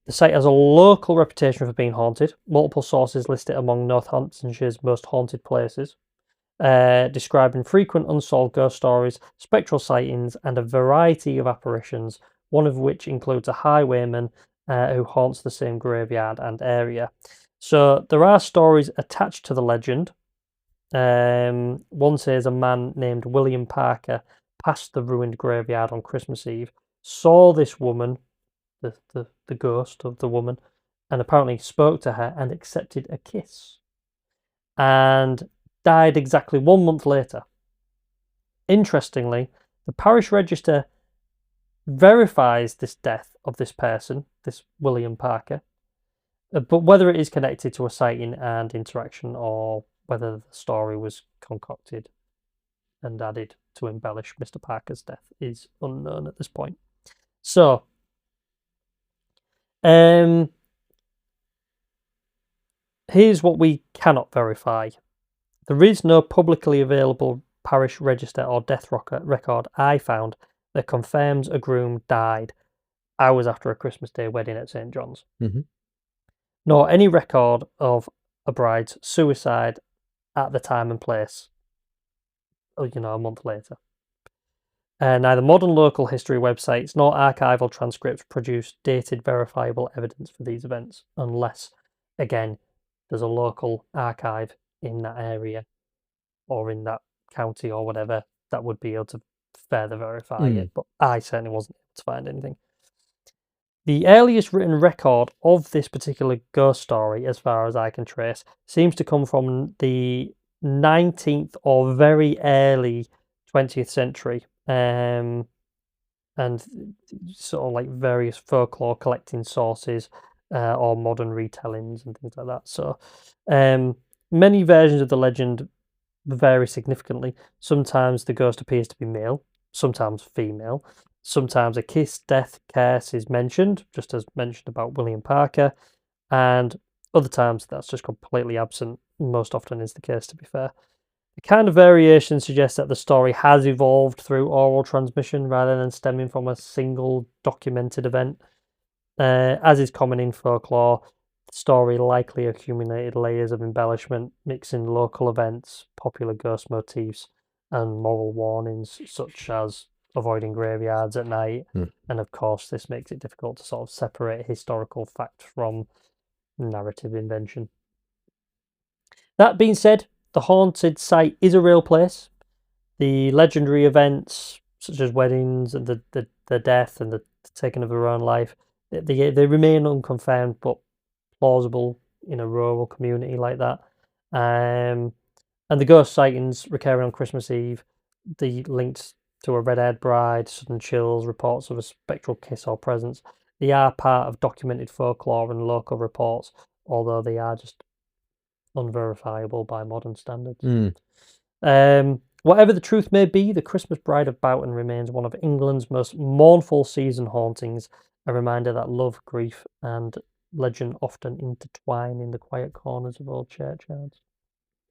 The site has a local reputation for being haunted. Multiple sources list it among Northamptonshire's most haunted places, describing frequent unsolved ghost stories, spectral sightings, and a variety of apparitions, one of which includes a highwayman who haunts the same graveyard and area. So there are stories attached to the legend. One says a man named William Parker passed the ruined graveyard on Christmas Eve, saw this woman, the ghost of the woman, and apparently spoke to her and accepted a kiss, and died exactly 1 month later. Interestingly, the parish register verifies this death of this person, this William Parker, but whether it is connected to a sighting and interaction or whether the story was concocted and added to embellish Mr. Parker's death is unknown at this point. So, here's what we cannot verify. There is no publicly available parish register or death record I found that confirms a groom died hours after a Christmas Day wedding at St. John's, nor any record of a bride's suicide at the time and place, a month later. Neither modern local history websites nor archival transcripts produce dated verifiable evidence for these events, unless, again, there's a local archive in that area or in that county or whatever that would be able to further verify it, but I certainly wasn't able to find anything. The earliest written record of this particular ghost story, as far as I can trace, seems to come from the 19th or very early 20th century, and sort of like various folklore collecting sources or modern retellings and things like that. So many versions of the legend vary significantly. Sometimes the ghost appears to be male, sometimes female. Sometimes a kiss, death, curse is mentioned, just as mentioned about William Parker, and other times that's just completely absent. Most often is the case, to be fair. The kind of variation suggests that the story has evolved through oral transmission rather than stemming from a single documented event. As is common in folklore, the story likely accumulated layers of embellishment, mixing local events, popular ghost motifs, and moral warnings, such as avoiding graveyards at night. And of course, this makes it difficult to sort of separate historical fact from narrative invention. That being said, the haunted site is a real place. The legendary events, such as weddings and the death and the taking of their own life, they remain unconfirmed but plausible in a rural community like that. And the ghost sightings recurring on Christmas Eve, the linked to a red-haired bride, sudden chills, reports of a spectral kiss or presence, they are part of documented folklore and local reports, although they are just unverifiable by modern standards. Whatever the truth may be, the Christmas Bride of Boughton remains one of England's most mournful season hauntings, a reminder that love, grief, and legend often intertwine in the quiet corners of old churchyards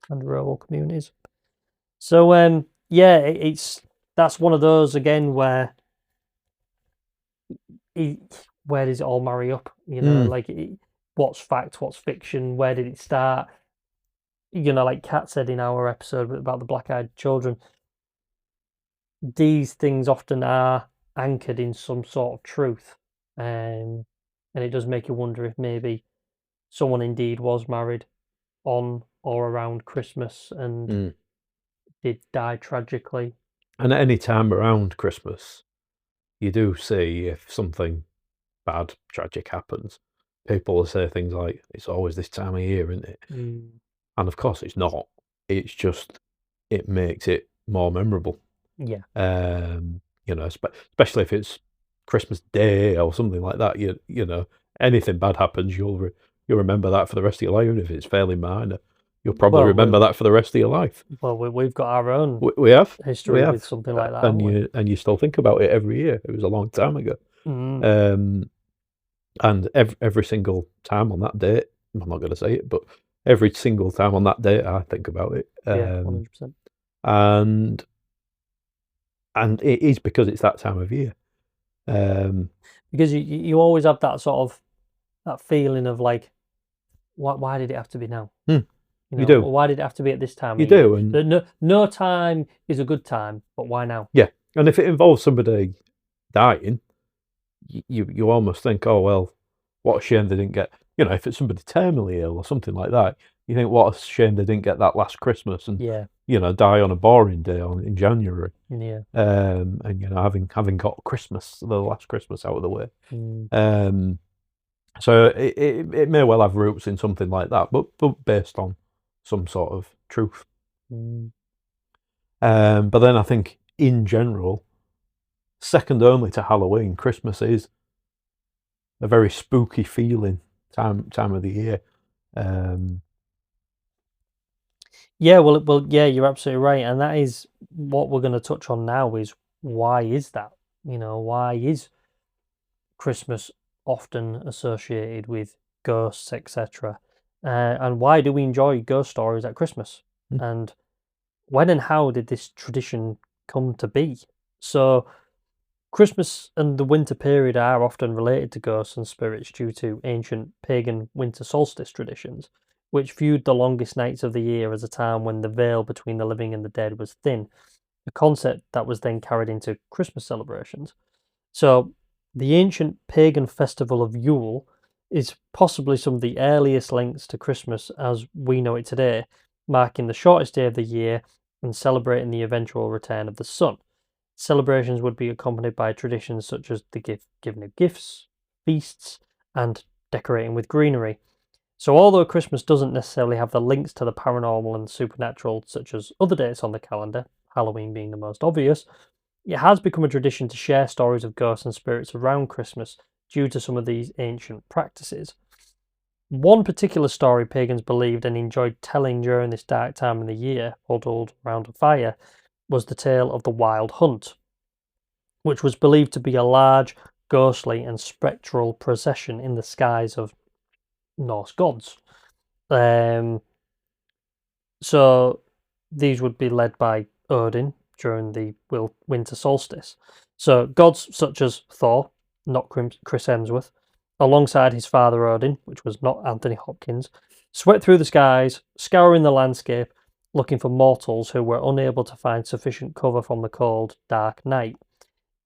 and rural communities. So, that's one of those again where does it all marry up? What's fact, what's fiction? Where did it start? Like Kat said in our episode about the black-eyed children, these things often are anchored in some sort of truth, and it does make you wonder if maybe someone indeed was married on or around Christmas and did die tragically. And at any time around Christmas, you do see if something bad, tragic happens, people will say things like, it's always this time of year, isn't it? And of course it's not. It's just, it makes it more memorable. Yeah. Especially if it's Christmas Day or something like that, anything bad happens, you'll remember that for the rest of your life. Even if it's fairly minor, you'll probably remember that for the rest of your life. Well, we've got our own we have history with something like that, and you still think about it every year. It was a long time ago. And every single time on that date, I'm not going to say it, but every single time on that day I think about it. Yeah, 100%. And it is because it's that time of year. Because you always have that sort of that feeling of like, why did it have to be now? You do. Why did it have to be at this time? You of year? do, and No time is a good time, but why now? yeah, and if it involves somebody dying, you almost think, oh well, what a shame they didn't get. If it's somebody terminally ill or something like that, you think what a shame they didn't get that last Christmas and Yeah, die on a boring day in January. yeah. And having got the last Christmas out of the way. So it may well have roots in something like that, but based on some sort of truth. But then I think in general, second only to Halloween, Christmas is a very spooky feeling time of the year. Yeah, well, yeah, you're absolutely right, and that is what we're going to touch on now. Is why is that? Why is Christmas often associated with ghosts, etc., and why do we enjoy ghost stories at Christmas? And when and how did this tradition come to be? So, Christmas and the winter period are often related to ghosts and spirits due to ancient pagan winter solstice traditions, which viewed the longest nights of the year as a time when the veil between the living and the dead was thin, a concept that was then carried into Christmas celebrations. So, the ancient pagan festival of Yule is possibly some of the earliest links to Christmas as we know it today, marking the shortest day of the year and celebrating the eventual return of the sun. Celebrations would be accompanied by traditions such as the giving of gifts, feasts, and decorating with greenery. So, although Christmas doesn't necessarily have the links to the paranormal and supernatural such as other dates on the calendar, Halloween being the most obvious, it has become a tradition to share stories of ghosts and spirits around Christmas due to some of these ancient practices. One particular story pagans believed and enjoyed telling during this dark time of the year, huddled round a fire, was the tale of the Wild Hunt, which was believed to be a large, ghostly, and spectral procession in the skies of Norse gods. So these would be led by Odin during the winter solstice. So gods such as Thor, not Chris Hemsworth, alongside his father Odin, which was not Anthony Hopkins, swept through the skies, scouring the landscape, looking for mortals who were unable to find sufficient cover from the cold, dark night.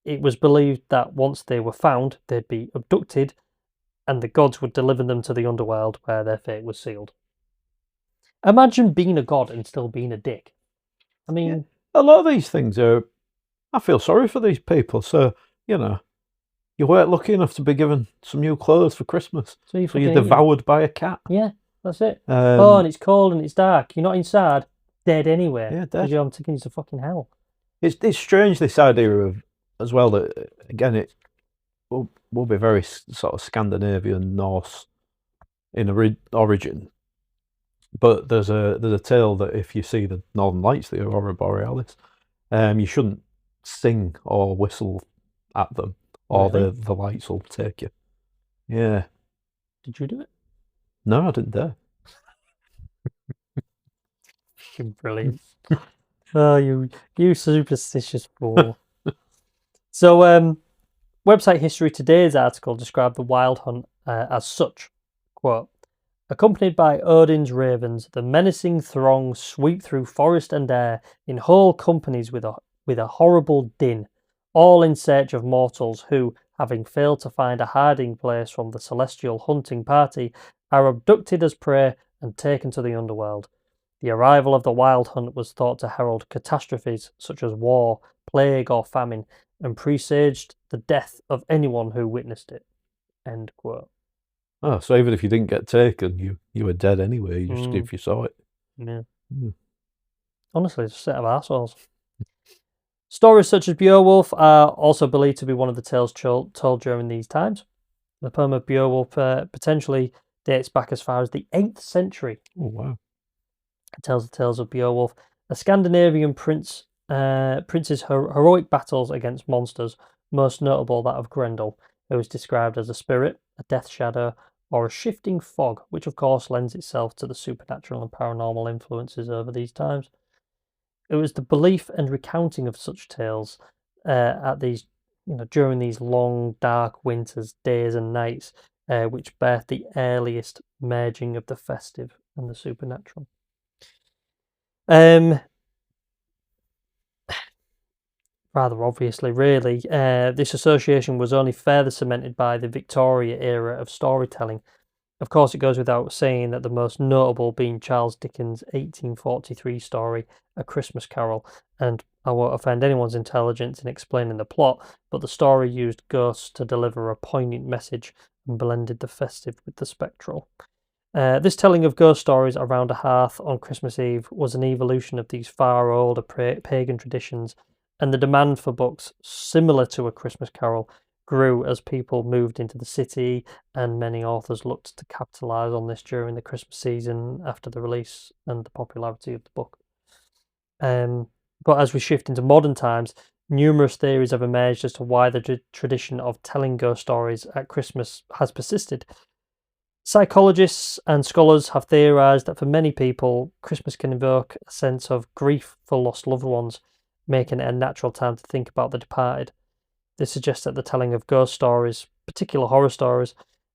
It was believed that once they were found, they'd be abducted, and the gods would deliver them to the underworld where their fate was sealed. Imagine being a god and still being a dick. I mean, a lot of these things are. I feel sorry for these people. So you weren't lucky enough to be given some new clothes for Christmas, so you're devoured by a cat. Yeah, that's it. And it's cold and it's dark. You're not inside, dead anyway. Yeah, dead. I'm taking you to fucking hell. It's strange, this idea of as well that again it will be very sort of Scandinavian Norse in origin. But there's a tale that if you see the Northern Lights, the Aurora Borealis, you shouldn't sing or whistle at them, or Really? the lights will take you. Yeah. Did you do it? No, I didn't dare. Brilliant. Oh, you superstitious fool. So, website History Today's article described the Wild Hunt as such, quote, accompanied by Odin's ravens, the menacing throng sweep through forest and air in whole companies with a horrible din, all in search of mortals who, having failed to find a hiding place from the celestial hunting party, are abducted as prey and taken to the underworld. The arrival of the Wild Hunt was thought to herald catastrophes such as war, plague, or famine, and presaged the death of anyone who witnessed it. End quote. Oh, so even if you didn't get taken, you were dead anyway, just if you saw it. Yeah. Honestly, it's a set of arseholes. Stories such as Beowulf are also believed to be one of the tales told during these times. The poem of Beowulf potentially dates back as far as the 8th century. Oh, wow. It tells the tales of Beowulf, a Scandinavian prince's heroic battles against monsters, most notable that of Grendel, who is described as a spirit, a death shadow, or a shifting fog, which of course lends itself to the supernatural and paranormal influences over these times. It was the belief and recounting of such tales at these, during these long, dark winters, days and nights, which birthed the earliest merging of the festive and the supernatural. Rather obviously, really, this association was only further cemented by the Victoria era of storytelling. Of course, it goes without saying that the most notable being Charles Dickens' 1843 story, A Christmas Carol, and I won't offend anyone's intelligence in explaining the plot, but the story used ghosts to deliver a poignant message and blended the festive with the spectral. This telling of ghost stories around a hearth on Christmas Eve was an evolution of these far older pagan traditions, and the demand for books similar to A Christmas Carol grew as people moved into the city, and many authors looked to capitalise on this during the Christmas season after the release and the popularity of the book. But as we shift into modern times, numerous theories have emerged as to why the tradition of telling ghost stories at Christmas has persisted. Psychologists and scholars have theorised that for many people, Christmas can evoke a sense of grief for lost loved ones, making it a natural time to think about the departed. This suggests that the telling of ghost stories, particular horror stories,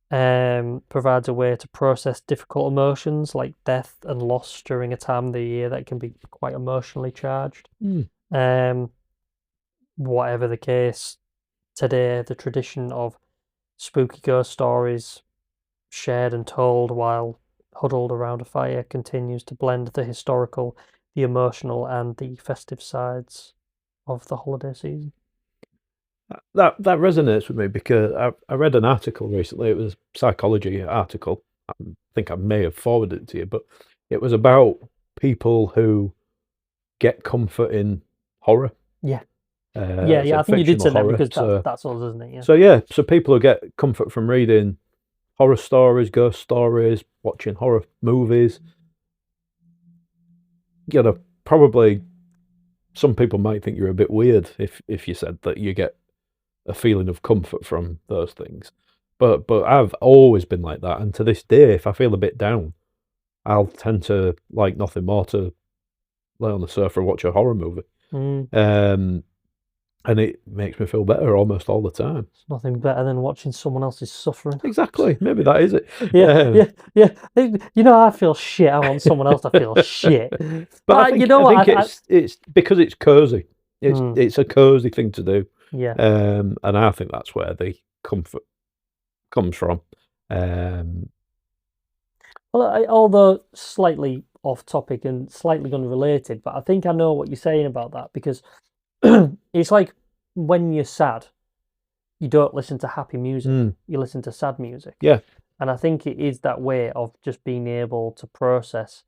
provides a way to process difficult emotions like death and loss during a time of the year that can be quite emotionally charged. Whatever the case, today the tradition of spooky ghost stories shared and told while huddled around a fire continues to blend the historical, the emotional, and the festive sides of the holiday season. That resonates with me because I read an article recently. It was a psychology article. I think I may have forwarded it to you, but it was about people who get comfort in horror. Yeah. I think you did say that because that's us, isn't it? Yeah. So people who get comfort from reading horror stories, ghost stories, watching horror movies. Probably some people might think you're a bit weird if you said that you get a feeling of comfort from those things. But I've always been like that, and to this day, if I feel a bit down, I'll tend to like nothing more to lay on the sofa and watch a horror movie. And it makes me feel better almost all the time. It's nothing better than watching someone else's suffering. Exactly. Maybe that is it. Yeah. I feel shit. I want someone else to feel shit. But I think it's because it's cozy. It's a cozy thing to do. Yeah. And I think that's where the comfort comes from. Well, although slightly off topic and slightly unrelated, but I think I know what you're saying about that, because it's like when you're sad, you don't listen to happy music, you listen to sad music. Yeah. And I think it is that way of just being able to process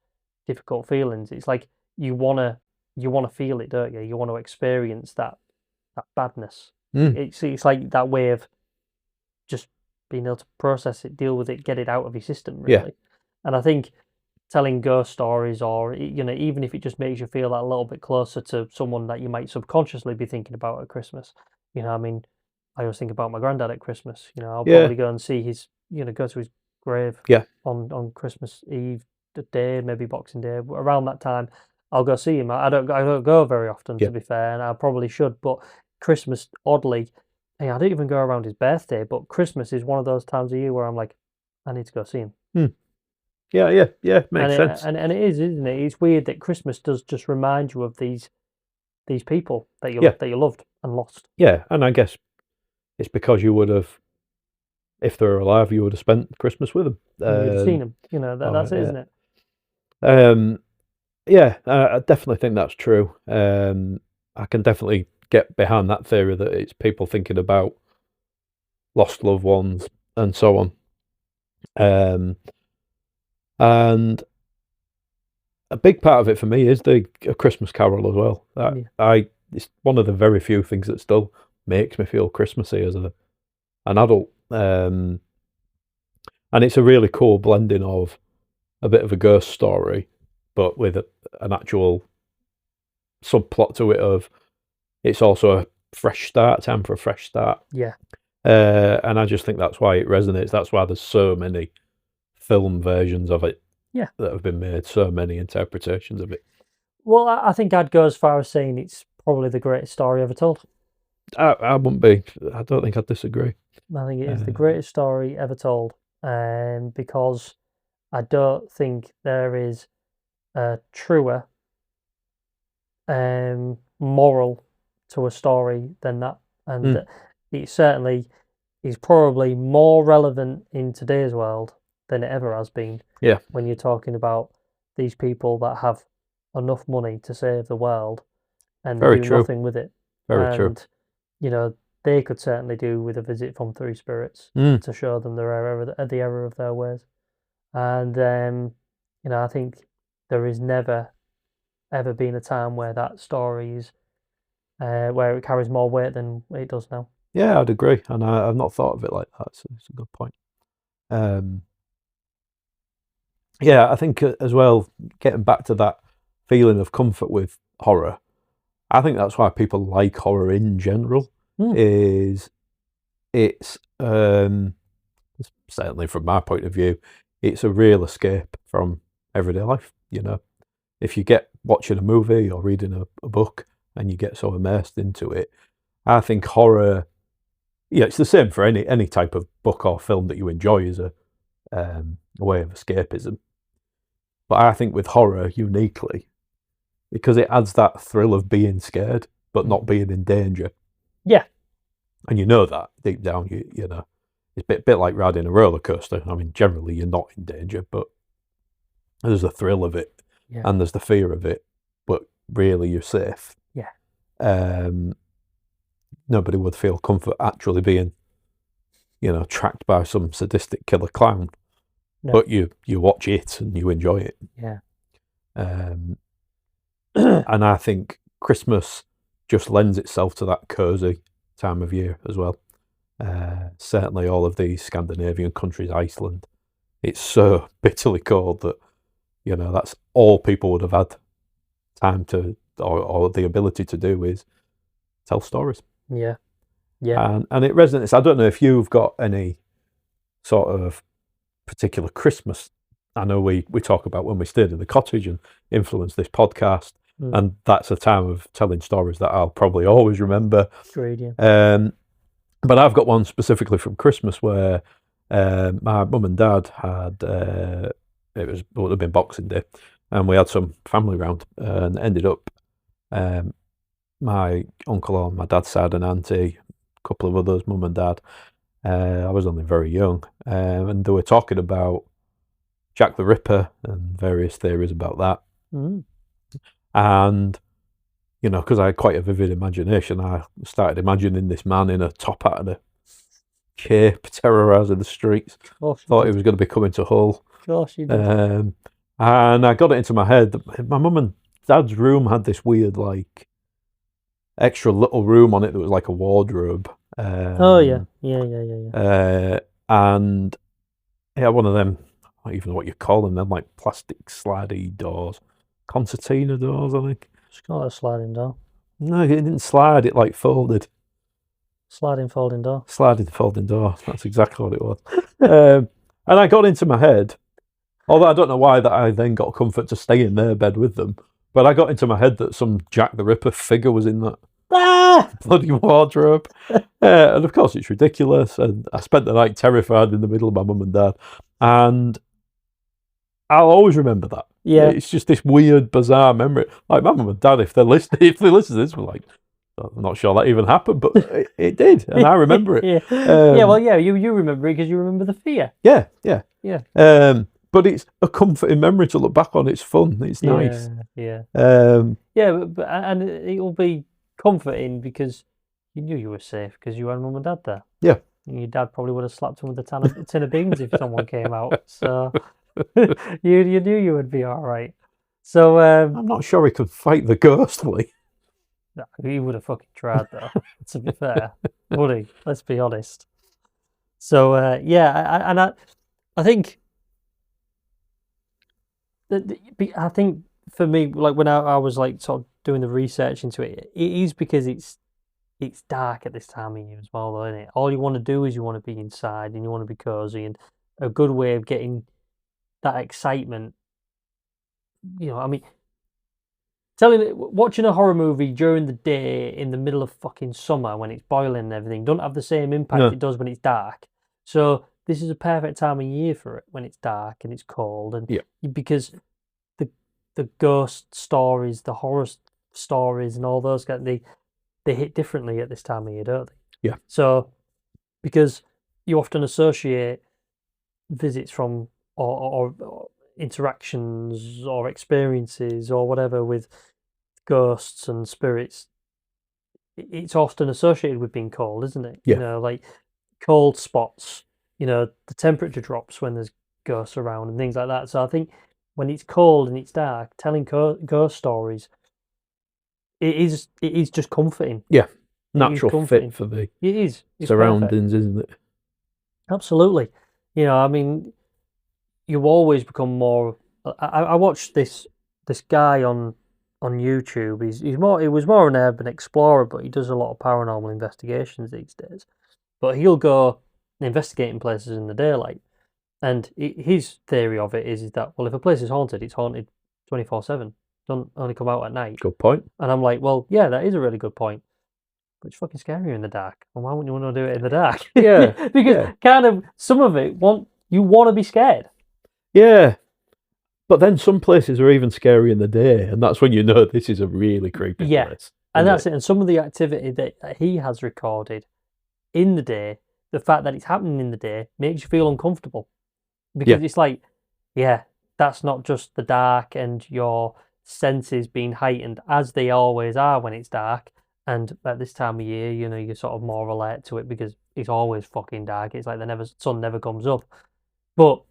difficult feelings. It's like you wanna feel it, don't you? You want to experience that badness. It's like that way of just being able to process it, deal with it, get it out of your system, really. Yeah. And I think telling ghost stories, or even if it just makes you feel that a little bit closer to someone that you might subconsciously be thinking about at Christmas. I always think about my granddad at Christmas. I'll probably go and see his, go to his grave on Christmas Eve, the day, maybe Boxing Day. Around that time, I'll go see him. I don't go very often, to be fair, and I probably should. But Christmas, oddly, I don't even go around his birthday. But Christmas is one of those times of year where I'm like, I need to go see him. Yeah, makes sense. And it is, isn't it? It's weird that Christmas does just remind you of these people that you loved and lost. Yeah, and I guess it's because you would have, if they were alive, you would have spent Christmas with them. You'd have seen them. That's it, isn't it? I definitely think that's true. I can definitely get behind that theory that it's people thinking about lost loved ones and so on. And a big part of it for me is A Christmas Carol as well. It's one of the very few things that still makes me feel Christmassy as an adult. And it's a really cool blending of a bit of a ghost story, but with an actual subplot to it of it's also a fresh start, time for a fresh start. Yeah. And I just think that's why it resonates. That's why there's so many film versions of it Yeah. that have been made, so many interpretations of it. Well, I think I'd go as far as saying it's probably the greatest story ever told. I wouldn't be. I don't think I'd disagree. I think it is the greatest story ever told, because I don't think there is a truer moral to a story than that, and it certainly is probably more relevant in today's world than it ever has been. Yeah. When you're talking about these people that have enough money to save the world and Very do true. nothing with it. Very true. And, you know, they could certainly do with a visit from three spirits to show them the error of their ways. And, you know, I think there is never, ever been a time where that story is, where it carries more weight than it does now. Yeah, I'd agree. And I've not thought of it like that. So it's a good point. Yeah, I think as well, getting back to that feeling of comfort with horror, I think that's why people like horror in general. Is it's certainly from my point of view, it's a real escape from everyday life. You know, if you get watching a movie or reading a book and you get so immersed into it, I think horror. Yeah, it's the same for any type of book or film that you enjoy as a way of escapism. But I think with horror, uniquely, because it adds that thrill of being scared but not being in danger. Yeah. And you know that deep down, you know, it's a bit like riding a roller coaster. I mean, generally you're not in danger, but there's the thrill of it and there's the fear of it, but really you're safe. Yeah. Nobody would feel comfort actually being, you know, tracked by some sadistic killer clown. No. But you watch it and you enjoy it. Yeah. And I think Christmas just lends itself to that cosy time of year as well. Certainly all of these Scandinavian countries, Iceland, it's so bitterly cold that, you know, that's all people would have had time to, or the ability to do is tell stories. Yeah. Yeah. And it resonates. I don't know if you've got any sort of particular Christmas. I know we talk about when we stayed in the cottage and influenced this podcast, and that's a time of telling stories that I'll probably always remember. Agreed, yeah. But I've got one specifically from Christmas where my mum and dad had it would have been Boxing Day, and we had some family round, and ended up my uncle on my dad's side and auntie, a couple of others, mum and dad. I was only very young, and they were talking about Jack the Ripper and various theories about that. And, you know, because I had quite a vivid imagination, I started imagining this man in a top hat and a cape terrorising the streets. Thought he was going to be coming to Hull. Gosh, you did. And I got it into my head that my mum and dad's room had this weird, like, extra little room on it that was like a wardrobe. Yeah. And yeah, one of them, I don't even know what you call them like plastic slidey doors, concertina doors, I think. It's got a sliding door. No, it didn't slide, it like folded. Sliding folding door. Sliding folding door, that's exactly what it was. And I got into my head, although I don't know why that I then got comfort to stay in their bed with them, but I got into my head that some Jack the Ripper figure was in that bloody wardrobe. And of course it's ridiculous, and I spent the night terrified in the middle of my mum and dad, and I'll always remember that. Yeah, it's just this weird, bizarre memory. Like my mum and dad, if they listen to this, we're like, I'm not sure that even happened, but it did, and I remember it. You remember it because you remember the fear. Yeah. But it's a comforting memory to look back on. It's fun. It's nice. Yeah. But and it will be comforting because you knew you were safe because you had mum and dad there. Yeah. And your dad probably would have slapped him with a tin of beans if someone came out. So you knew you would be all right. So I'm not sure he could fight the ghostly. No, he would have fucking tried though. To be fair, would he? Let's be honest. So I think. I think for me, like when I was like sort of doing the research into it, it is because it's it's dark at this time of year as well, though, isn't it? All you want to do is you want to be inside and you want to be cozy, and a good way of getting that excitement, I mean, watching a horror movie during the day in the middle of fucking summer when it's boiling and everything don't have the same impact it does when it's dark. So this is a perfect time of year for it when it's dark and it's cold, and because the ghost stories, the horror stories, and all those they hit differently at this time of year, don't they? Yeah. So because you often associate visits from or interactions or experiences or whatever with ghosts and spirits, it's often associated with being cold, isn't it? Yeah. Like cold spots, the temperature drops when there's ghosts around and things like that. So I think when it's cold and it's dark, telling ghost stories, it is just comforting. Yeah. Natural fit for the it's surroundings, isn't it? Absolutely. I mean, you always become more. I watched this guy on YouTube. He was more an urban explorer, but he does a lot of paranormal investigations these days. But he'll go investigating places in the daylight, and his theory of it is that, well, if a place is haunted, it's haunted 24/7. Don't only come out at night. Good point. And I'm like, well, yeah, that is a really good point. But it's fucking scarier in the dark. And why wouldn't you want to do it in the dark? Yeah. Because kind of some of it you want to be scared. Yeah. But then some places are even scary in the day, and that's when you know this is a really creepy place. And that's it. And some of the activity that he has recorded in the day, the fact that it's happening in the day makes you feel uncomfortable. Because it's like, that's not just the dark and your senses being heightened as they always are when it's dark. And at this time of year, you're sort of more alert to it because it's always fucking dark. It's like the sun never comes up. But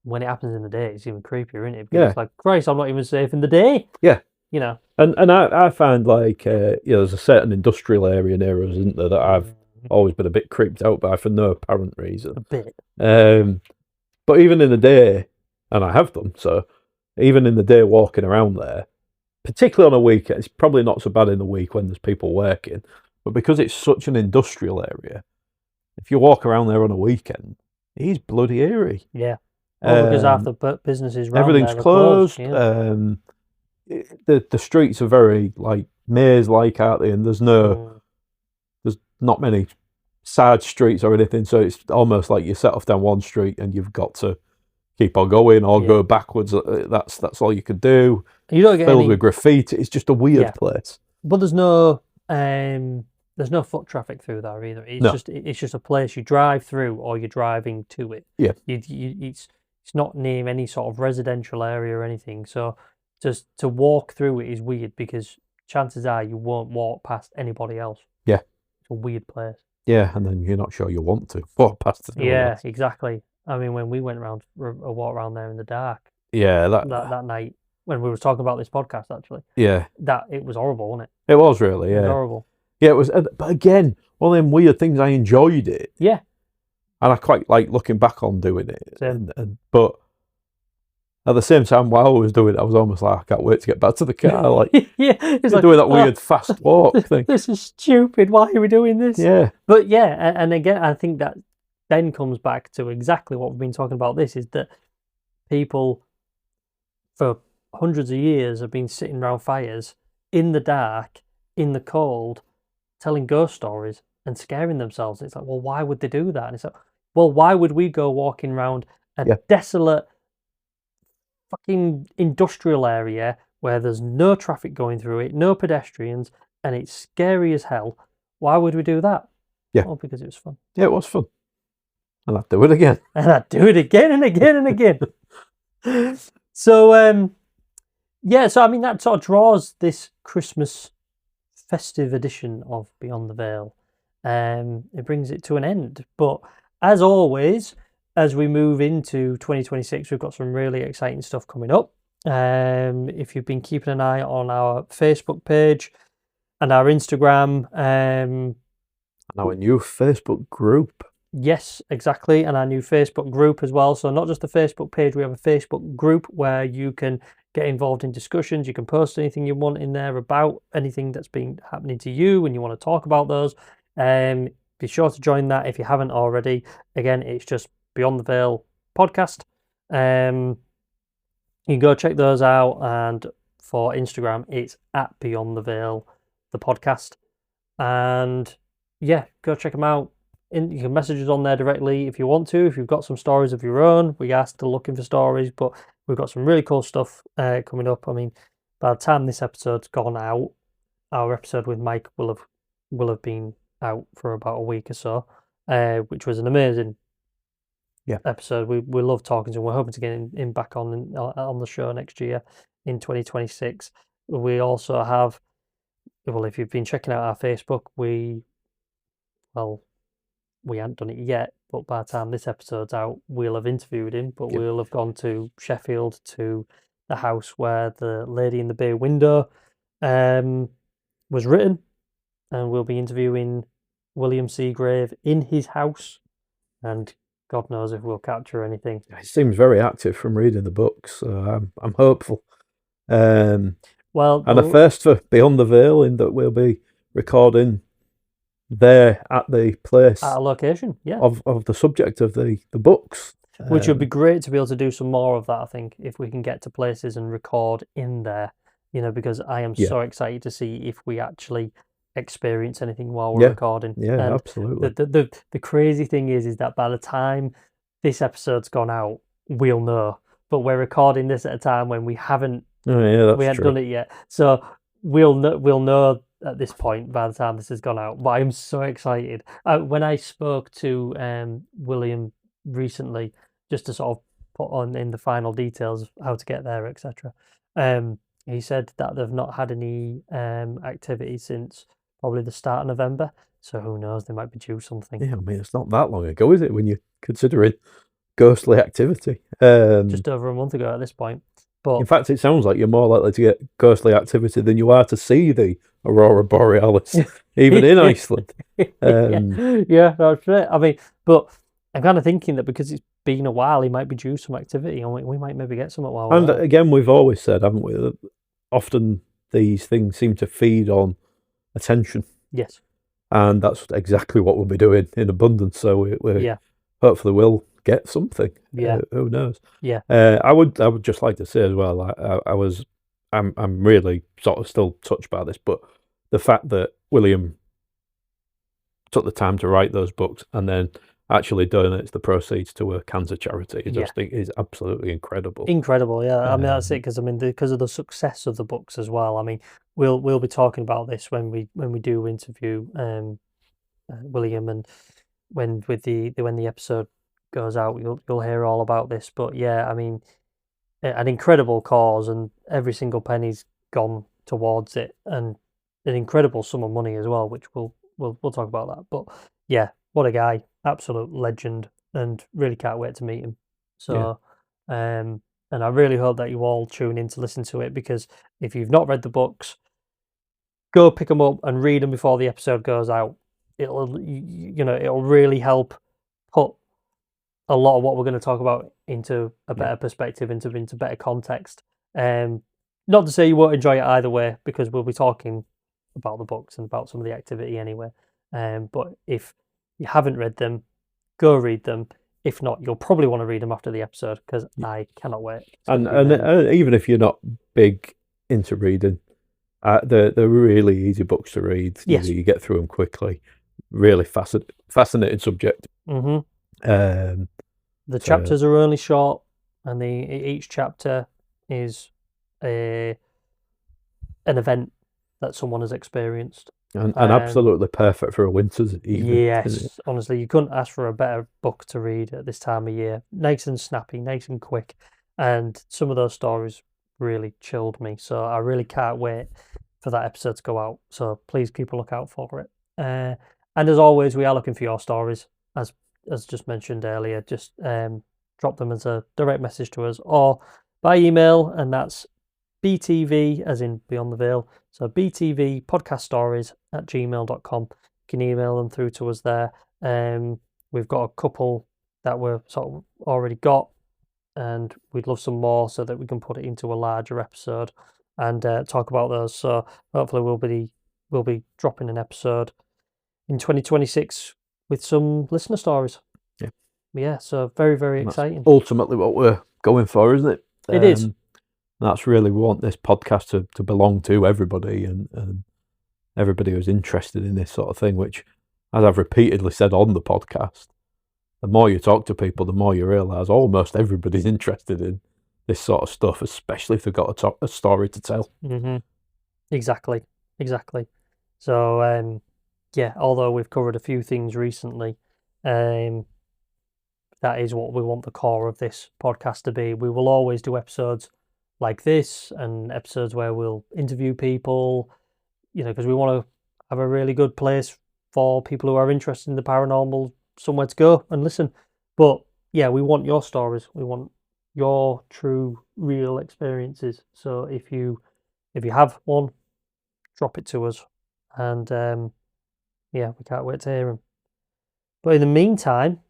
when it happens in the day, it's even creepier, isn't it? Because it's like, Christ, I'm not even safe in the day. Yeah. And I find like, there's a certain industrial area near us, isn't there, that I've always been a bit creeped out by for no apparent reason. A bit. But even in the day, and I have done, so even in the day walking around there, particularly on a weekend, it's probably not so bad in the week when there's people working, but because it's such an industrial area, if you walk around there on a weekend, it's bloody eerie. Yeah. Because half the businesses around everything's there are closed. Yeah. The streets are very like maze-like, aren't they? And there's not many side streets or anything, so it's almost like you set off down one street and you've got to keep on going or go backwards. That's all you can do. You don't get filled with graffiti. It's just a weird place. But there's no foot traffic through there either. It's just a place you drive through or you're driving to it. Yeah. It's not near any sort of residential area or anything. So just to walk through it is weird because chances are you won't walk past anybody else. Yeah. It's a weird place. Yeah, and then you're not sure you want to walk past it. Yeah, exactly. I mean, when we went around a walk around there in the dark. Yeah, that night when we were talking about this podcast, actually. Yeah. That it was horrible, wasn't it? It was really, yeah. It was horrible. Yeah, it was. But again, one of them weird things. I enjoyed it. Yeah. And I quite like looking back on doing it. Same. But at the same time, while I was doing it, I was almost like, I can't wait to get back to the car. Like, it's like, doing that weird fast walk thing. This is stupid. Why are we doing this? Yeah. But yeah, and again, I think that then comes back to exactly what we've been talking about. This is that people for hundreds of years have been sitting around fires in the dark, in the cold, telling ghost stories and scaring themselves. It's like, well, why would they do that? And it's like, well, why would we go walking around a desolate fucking industrial area where there's no traffic going through it, no pedestrians, and it's scary as hell? Why would we do that? Yeah. Well, because it was fun. Yeah, it was fun. And I'd do it again. And I'd do it again and again and again. So, so I mean, that sort of draws this Christmas festive edition of Beyond the Veil. It brings it to an end. But as always, as we move into 2026, we've got some really exciting stuff coming up. If you've been keeping an eye on our Facebook page and our Instagram, and our new Facebook group. Yes, exactly. And our new Facebook group as well. So not just the Facebook page, we have a Facebook group where you can get involved in discussions. You can post anything you want in there about anything that's been happening to you and you want to talk about those. Be sure to join that if you haven't already. Again, it's just Beyond the Veil podcast. You can go check those out, and for Instagram, it's at Beyond the Veil, the podcast. And yeah, go check them out. You can message us on there directly if you want to. If you've got some stories of your own, we are still looking for stories, but we've got some really cool stuff coming up. I mean, by the time this episode's gone out, our episode with Mike will have been out for about a week or so, which was an amazing episode. We love talking to him. We're hoping to get him back on the show next year in 2026. We also have, well, if you've been checking out our Facebook, we haven't done it yet, but by the time this episode's out, we'll have interviewed him, but we'll have gone to Sheffield to the house where the Lady in the Bay Window was written, and we'll be interviewing William Seagrave in his house, and God knows if we'll capture anything. He seems very active from reading the books, so I'm hopeful. And a first for Beyond the Veil, in that we'll be recording there at the place, at a location, of the subject of the books, which would be great to be able to do some more of that. I think if we can get to places and record in there, because I am so excited to see if we actually experience anything while we're recording. And absolutely. The crazy thing is that by the time this episode's gone out, we'll know, but we're recording this at a time when we haven't done it yet, so we'll know at this point by the time this has gone out. But I'm so excited. When I spoke to William recently, just to sort of put on in the final details of how to get there, etc., he said that they've not had any activity since probably the start of November. So who knows, they might be due something. Yeah, I mean, it's not that long ago, is it, when you're considering ghostly activity? Just over a month ago at this point. But in fact, it sounds like you're more likely to get ghostly activity than you are to see the Aurora Borealis, even in Iceland. Yeah, that's right. I mean, but I'm kind of thinking that because it's been a while, he might be due some activity, and we might maybe get some while. And again, we've always said, haven't we, that often these things seem to feed on attention. Yes. And that's exactly what we'll be doing in abundance. So we hopefully will get something. Yeah. Who knows? Yeah. I would just like to say as well, I'm really sort of still touched by this, but the fact that William took the time to write those books and then actually donates the proceeds to a cancer charity, I just think is absolutely incredible. Incredible, yeah. I mean, that's it, because because of the success of the books as well. I mean, we'll be talking about this when we do interview William, and when the episode goes out, you'll hear all about this. But yeah, I mean, an incredible cause, and every single penny's gone towards it, and an incredible sum of money as well, which we'll talk about that. But yeah, what a guy, absolute legend, and really can't wait to meet him. So and I really hope that you all tune in to listen to it, because if you've not read the books, go pick them up and read them before the episode goes out. It'll really help put a lot of what we're going to talk about into a better perspective, into better context. Not to say you won't enjoy it either way, because we'll be talking about the books and about some of the activity anyway. But if you haven't read them, go read them. If not, you'll probably want to read them after the episode, because I cannot wait. And even if you're not big into reading, they're really easy books to read. Yes. You get through them quickly. Really fascinating subject. Mm-hmm. The chapters are only short, and each chapter is an event that someone has experienced. And absolutely perfect for a winter's evening. Yes, honestly, you couldn't ask for a better book to read at this time of year. Nice and snappy, nice and quick. And some of those stories really chilled me. So I really can't wait for that episode to go out. So please keep a lookout for it. And as always, we are looking for your stories, as just mentioned earlier. Just drop them as a direct message to us, or by email, and that's BTV, as in Beyond the Veil. So BTV podcast stories at gmail.com. You can email them through to us there. We've got a couple that we're sort of already got and we'd love some more so that we can put it into a larger episode and talk about those. So hopefully we'll be dropping an episode in 2026 with some listener stories. Yeah, so very, very exciting. That's ultimately what we're going for, isn't it? It is. That's really, we want this podcast to belong to everybody and everybody who's interested in this sort of thing, which, as I've repeatedly said on the podcast, the more you talk to people, the more you realise almost everybody's interested in this sort of stuff, especially if they've got a story to tell. Mm-hmm. Exactly. So, yeah, although we've covered a few things recently, that is what we want the core of this podcast to be. We will always do episodes like this and episodes where we'll interview people, because we want to have a really good place for people who are interested in the paranormal, somewhere to go and listen. But yeah, we want your stories. We want your true, real experiences. So if you have one, drop it to us. And yeah, we can't wait to hear them. But in the meantime,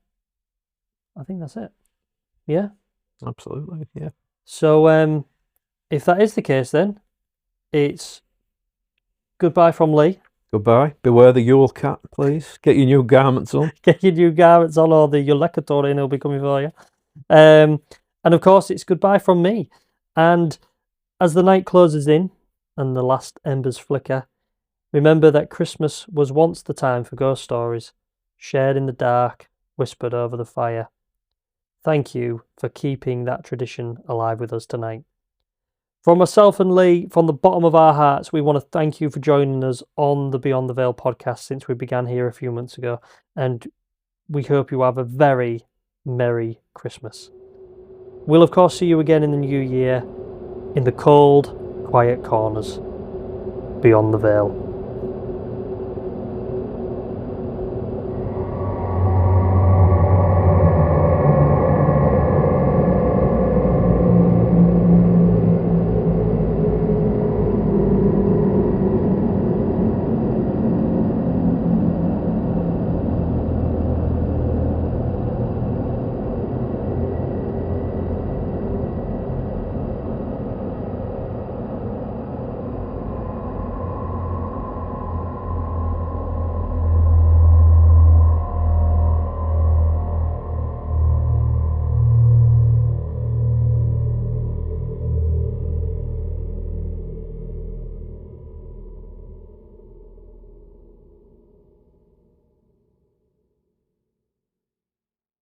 I think that's it. Yeah? Absolutely, yeah. So if that is the case, then it's goodbye from Lee. Goodbye. Beware the Yule cat, please. Get your new garments on. Get your new garments on, or the Yulekatorian will be coming for you. And of course, it's goodbye from me. And as the night closes in and the last embers flicker, remember that Christmas was once the time for ghost stories, shared in the dark, whispered over the fire. Thank you for keeping that tradition alive with us tonight. From myself and Lee, from the bottom of our hearts, we want to thank you for joining us on the Beyond the Veil podcast since we began here a few months ago. And we hope you have a very Merry Christmas. We'll, of course, see you again in the new year in the cold, quiet corners beyond the veil.